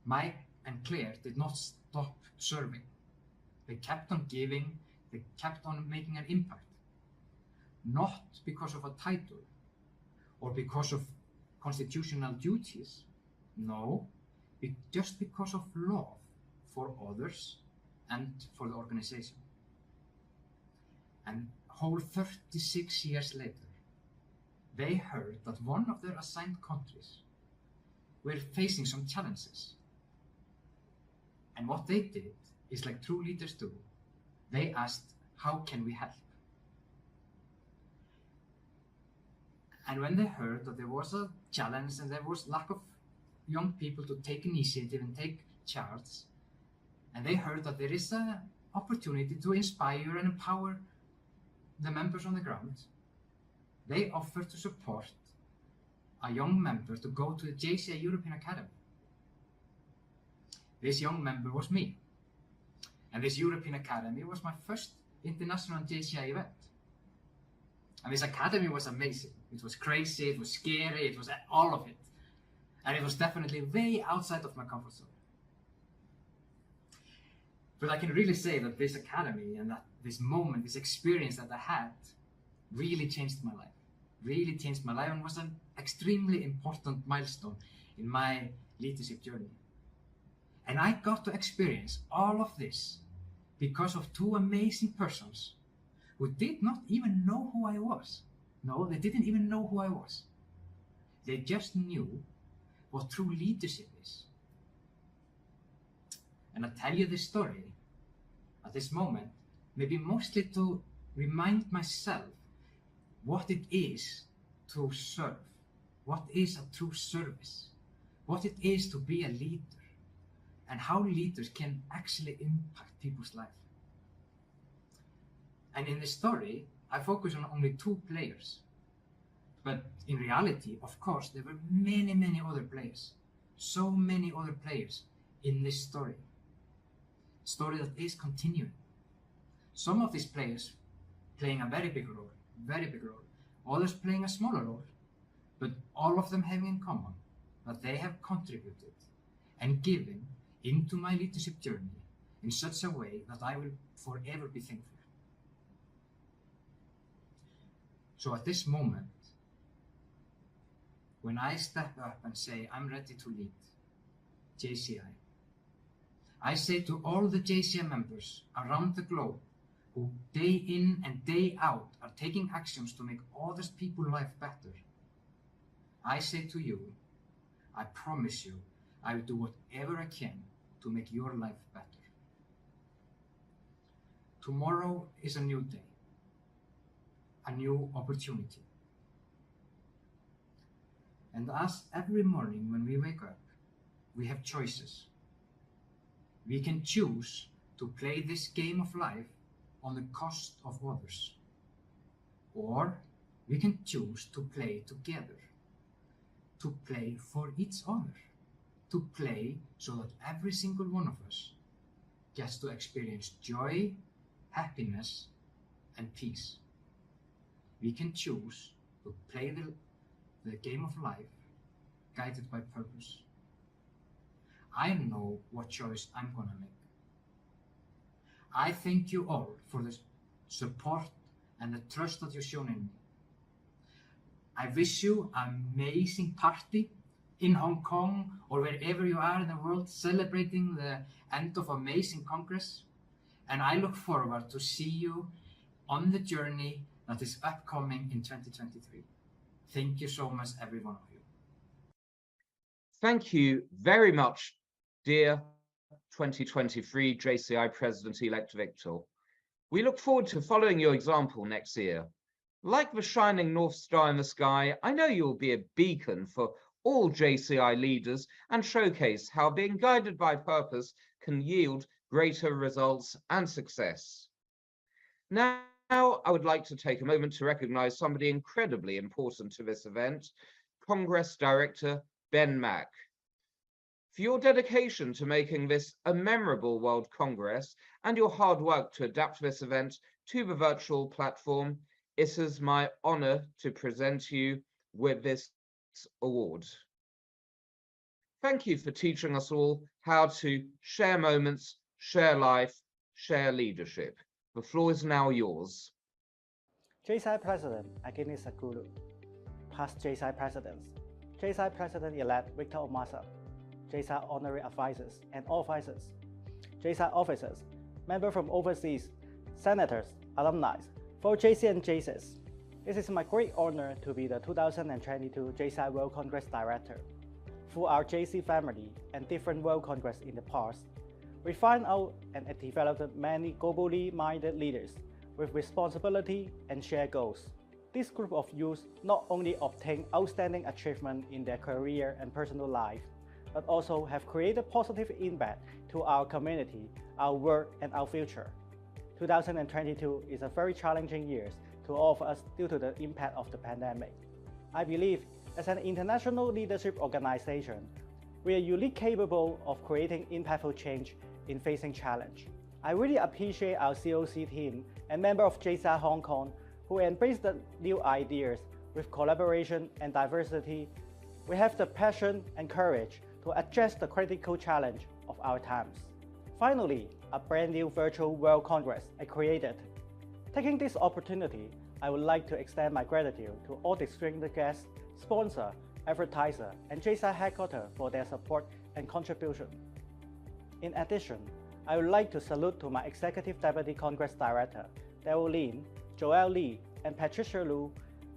Mike and Claire did not stop serving. They kept on giving, they kept on making an impact. Not because of a title or because of constitutional duties, no, just because of love for others and for the organization. And whole 36 years later, they heard that one of their assigned countries were facing some challenges. And what they did is like true leaders do. They asked, how can we help? And when they heard that there was a challenge and there was lack of young people to take initiative and take charge, and they heard that there is an opportunity to inspire and empower the members on the ground, they offered to support a young member to go to the JCI European Academy. This young member was me. And this European Academy was my first international JCI event. And this academy was amazing. It was crazy, it was scary, it was all of it. And it was definitely way outside of my comfort zone. But I can really say that this academy and that this moment, this experience that I had really changed my life. Really changed my life and was an extremely important milestone in my leadership journey. And I got to experience all of this because of two amazing persons who did not even know who I was. No, they didn't even know who I was. They just knew what true leadership is. And I tell you this story at this moment, maybe mostly to remind myself what it is to serve, what is a true service, what it is to be a leader, and how leaders can actually impact people's lives. And in this story, I focus on only two players. But in reality, of course, there were many, many other players. So many other players in this story. Story that is continuing. Some of these players playing a very big role, very big role. Others playing a smaller role. But all of them having in common that they have contributed and given into my leadership journey in such a way that I will forever be thankful. So at this moment, when I step up and say, I'm ready to lead JCI, I say to all the JCI members around the globe who day in and day out are taking actions to make other people's life better, I say to you, I promise you, I will do whatever I can to make your life better. Tomorrow is a new day, a new opportunity. And as every morning when we wake up, we have choices. We can choose to play this game of life on the cost of others. Or we can choose to play together, to play for each other, to play so that every single one of us gets to experience joy, happiness, and peace. We can choose to play the game of life guided by purpose. I know what choice I'm gonna make. I thank you all for the support and the trust that you've shown in me. I wish you an amazing party in Hong Kong or wherever you are in the world celebrating the end of amazing Congress. And I look forward to see you on the journey that is upcoming in 2023. Thank you so much, every one of you. Thank you very much, dear 2023 JCI President-elect Victor. We look forward to following your example next year. Like the shining North Star in the sky, I know you'll be a beacon for all JCI leaders and showcase how being guided by purpose can yield greater results and success. Now, I would like to take a moment to recognize somebody incredibly important to this event, Congress Director Ben Mack. For your dedication to making this a memorable World Congress and your hard work to adapt this event to the virtual platform, it is my honor to present you with this award. Thank you for teaching us all how to share moments, share life, share leadership. The floor is now yours. JCI President Agini Sakulu, past JCI Presidents, JCI President-elect Victor Omasa, JCI Honorary Advisors and Officers, JCI Officers, members from overseas, Senators, alumni, for JC and JCs. It is my great honor to be the 2022 JCI World Congress Director. Through our JC family and different World Congress in the past, we find out and developed many globally minded leaders with responsibility and shared goals. This group of youth not only obtain outstanding achievement in their career and personal life, but also have created positive impact to our community, our world, and our future. 2022 is a very challenging year to all of us due to the impact of the pandemic. I believe as an international leadership organization, we are uniquely capable of creating impactful change in facing challenge. I really appreciate our COC team and members of JCI Hong Kong who embrace the new ideas with collaboration and diversity We have the passion and courage to address the critical challenge of our times. Finally, a brand new virtual World Congress is created. Taking this opportunity, I would like to extend my gratitude to all distinguished guests, sponsors, advertisers, and JCI headquarters for their support and contribution. In addition, I would like to salute to my Executive Deputy Congress Director, Daryl Lin, Joel Lee, and Patricia Liu,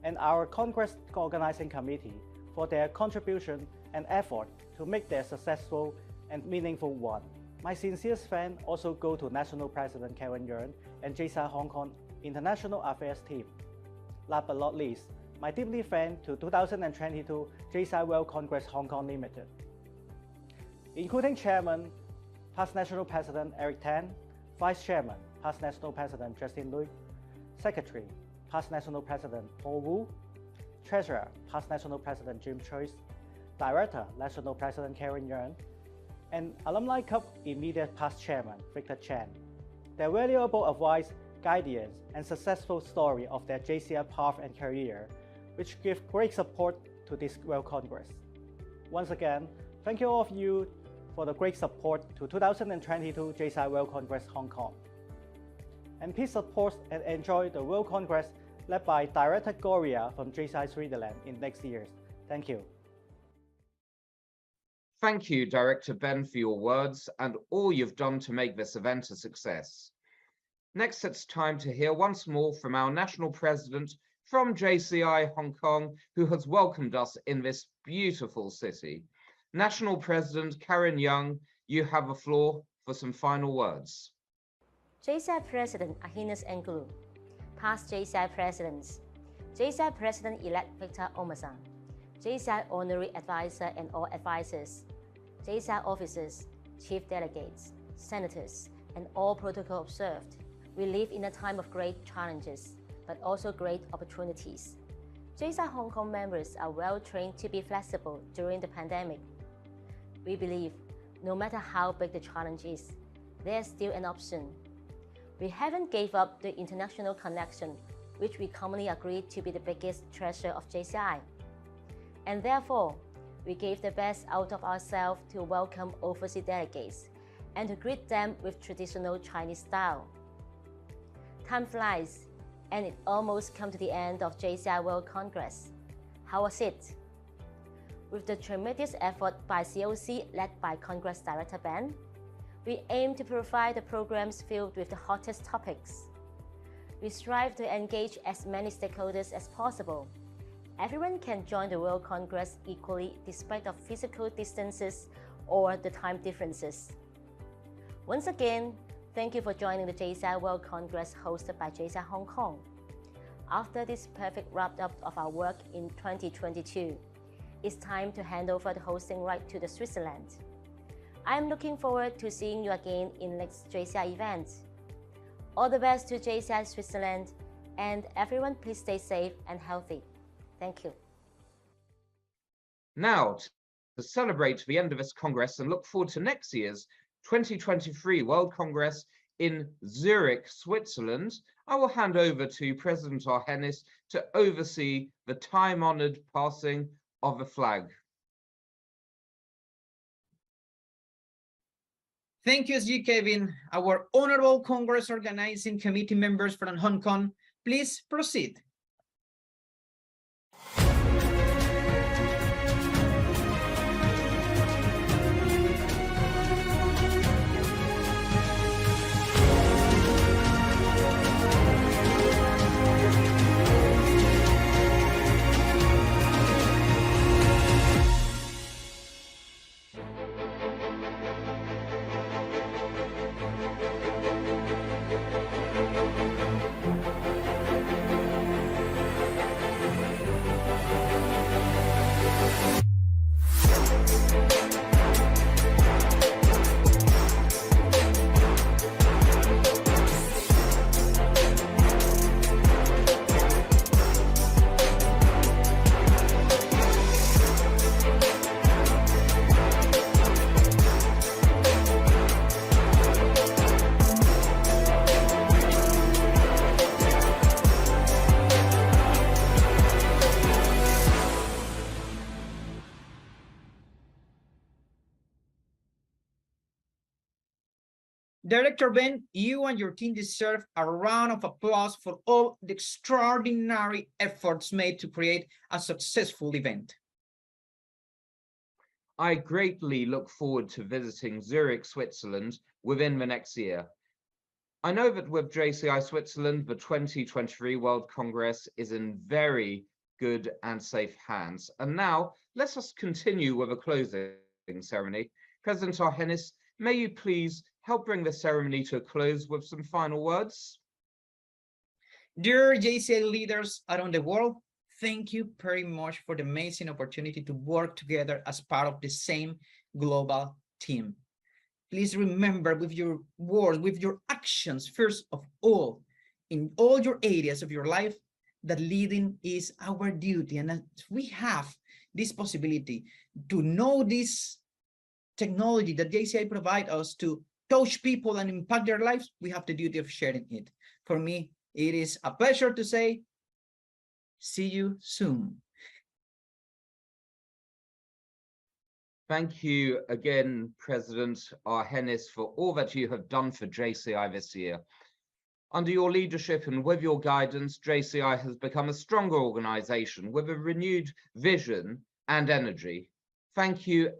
and our Congress Organizing Committee for their contribution and effort to make their successful and meaningful one. My sincerest thanks also go to National President Karen Yeung and JCI Hong Kong International Affairs team. Last but not least, my deeply thanks to 2022 JCI World Congress Hong Kong Limited, including Chairman, Past National President Eric Tan, Vice Chairman, Past National President Justin Lui, Secretary, Past National President Paul Wu, Treasurer, Past National President Jim Choice, Director, National President Karen Yeung, and Alumni Club immediate past Chairman Victor Chan. Their valuable advice, guidance, and successful story of their JCI path and career, which give great support to this World Congress. Once again, thank you all of you for the great support to 2022 JCI World Congress Hong Kong. And please support and enjoy the World Congress led by Director Gloria from JCI Switzerland in next years. Thank you. Thank you, Director Ben, for your words and all you've done to make this event a success. Next, it's time to hear once more from our National President from JCI Hong Kong, who has welcomed us in this beautiful city. National President Karen Yeung, you have the floor for some final words. JCI President Ahinas Engulu, past JCI Presidents, JCI President-elect Victor Omasan, JCI Honorary Advisor and all advisors, JCI officers, chief delegates, senators, and all protocol observed. We live in a time of great challenges, but also great opportunities. JCI Hong Kong members are well trained to be flexible during the pandemic. We believe no matter how big the challenge is, there's still an option. We haven't gave up the international connection, which we commonly agree to be the biggest treasure of JCI. And therefore, we gave the best out of ourselves to welcome overseas delegates and to greet them with traditional Chinese style. Time flies, and it almost come to the end of JCI World Congress. How was it? With the tremendous effort by COC led by Congress Director Ben, we aim to provide the programs filled with the hottest topics. We strive to engage as many stakeholders as possible. Everyone can join the World Congress equally despite of physical distances or the time differences. Once again, thank you for joining the JCI World Congress hosted by JCI Hong Kong. After this perfect wrap-up of our work in 2022, it's time to hand over the hosting right to the Switzerland. I'm looking forward to seeing you again in next JCI event. All the best to JCI Switzerland, and everyone please stay safe and healthy. Thank you. Now, to celebrate the end of this Congress and look forward to next year's 2023 World Congress in Zurich, Switzerland, I will hand over to President Arhenis to oversee the time-honored passing of the flag. Thank you, SG Kevin. Our Honorable Congress Organizing Committee members from Hong Kong, please proceed. Director Ben, you and your team deserve a round of applause for all the extraordinary efforts made to create a successful event. I greatly look forward to visiting Zurich, Switzerland within the next year. I know that with JCI Switzerland, the 2023 World Congress is in very good and safe hands. And now, let us continue with a closing ceremony. President Arhenis, may you please help bring the ceremony to a close with some final words? Dear JCI leaders around the world, thank you very much for the amazing opportunity to work together as part of the same global team. Please remember with your words, with your actions, first of all, in all your areas of your life, that leading is our duty. And we have this possibility to know this technology that JCI provides us to touch people and impact their lives. We have the duty of sharing it. For me, it is a pleasure to say, see you soon. Thank you again, President Arhenis, for all that you have done for JCI this year. Under your leadership and with your guidance, JCI has become a stronger organization with a renewed vision and energy. Thank you,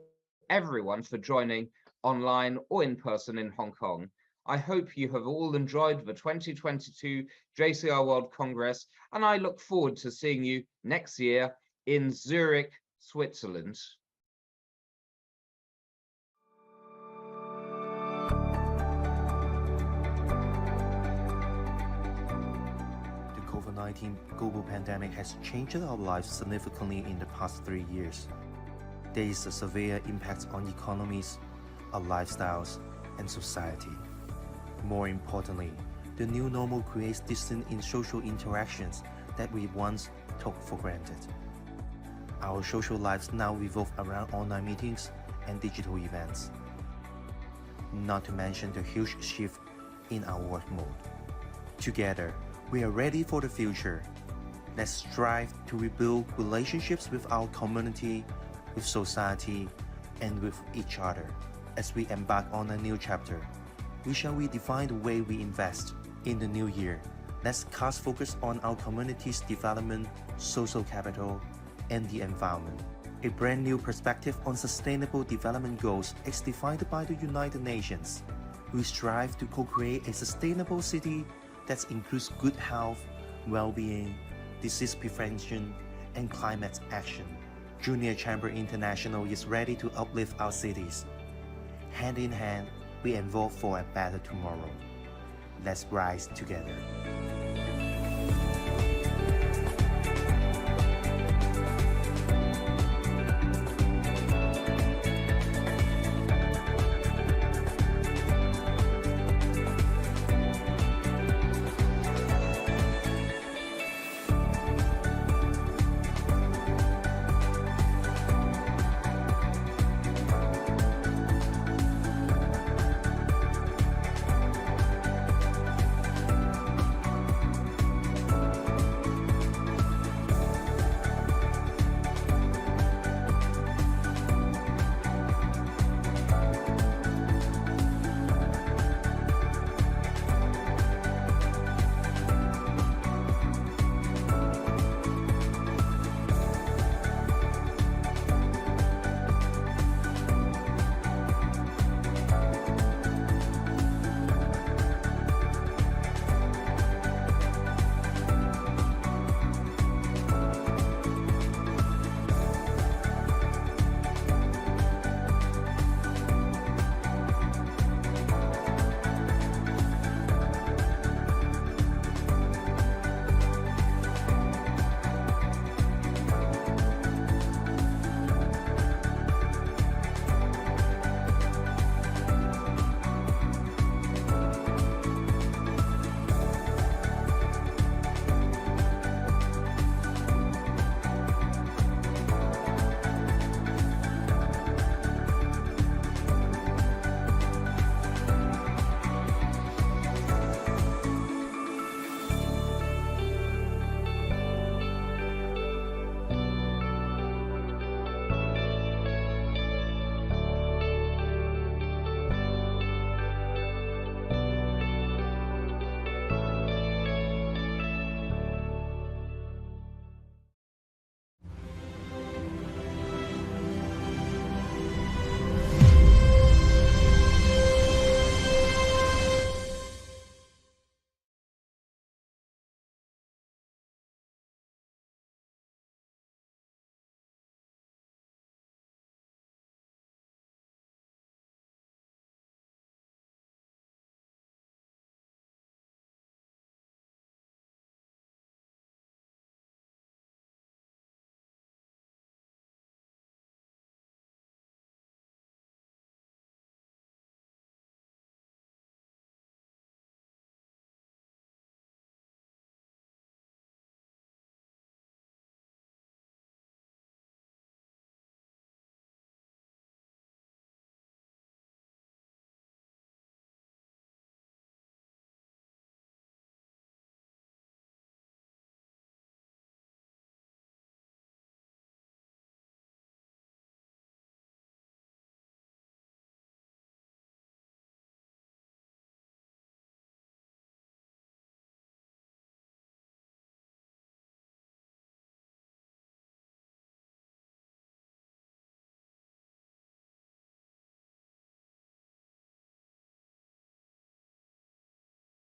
everyone, for joining online or in person in Hong Kong. I hope you have all enjoyed the 2022 JCI World Congress, and I look forward to seeing you next year in Zurich, Switzerland. The COVID-19 global pandemic has changed our lives significantly in the past 3 years. There is a severe impact on economies, our lifestyles, and society. More importantly, the new normal creates distance in social interactions that we once took for granted. Our social lives now revolve around online meetings and digital events. Not to mention the huge shift in our work mode. Together, we are ready for the future. Let's strive to rebuild relationships with our community, with society, and with each other. As we embark on a new chapter, we shall redefine the way we invest. In the new year, let's cast focus on our community's development, social capital, and the environment. A brand new perspective on sustainable development goals is defined by the United Nations. We strive to co-create a sustainable city that includes good health, well-being, disease prevention, and climate action. Junior Chamber International is ready to uplift our cities. Hand in hand, we evolve for a better tomorrow. Let's rise together.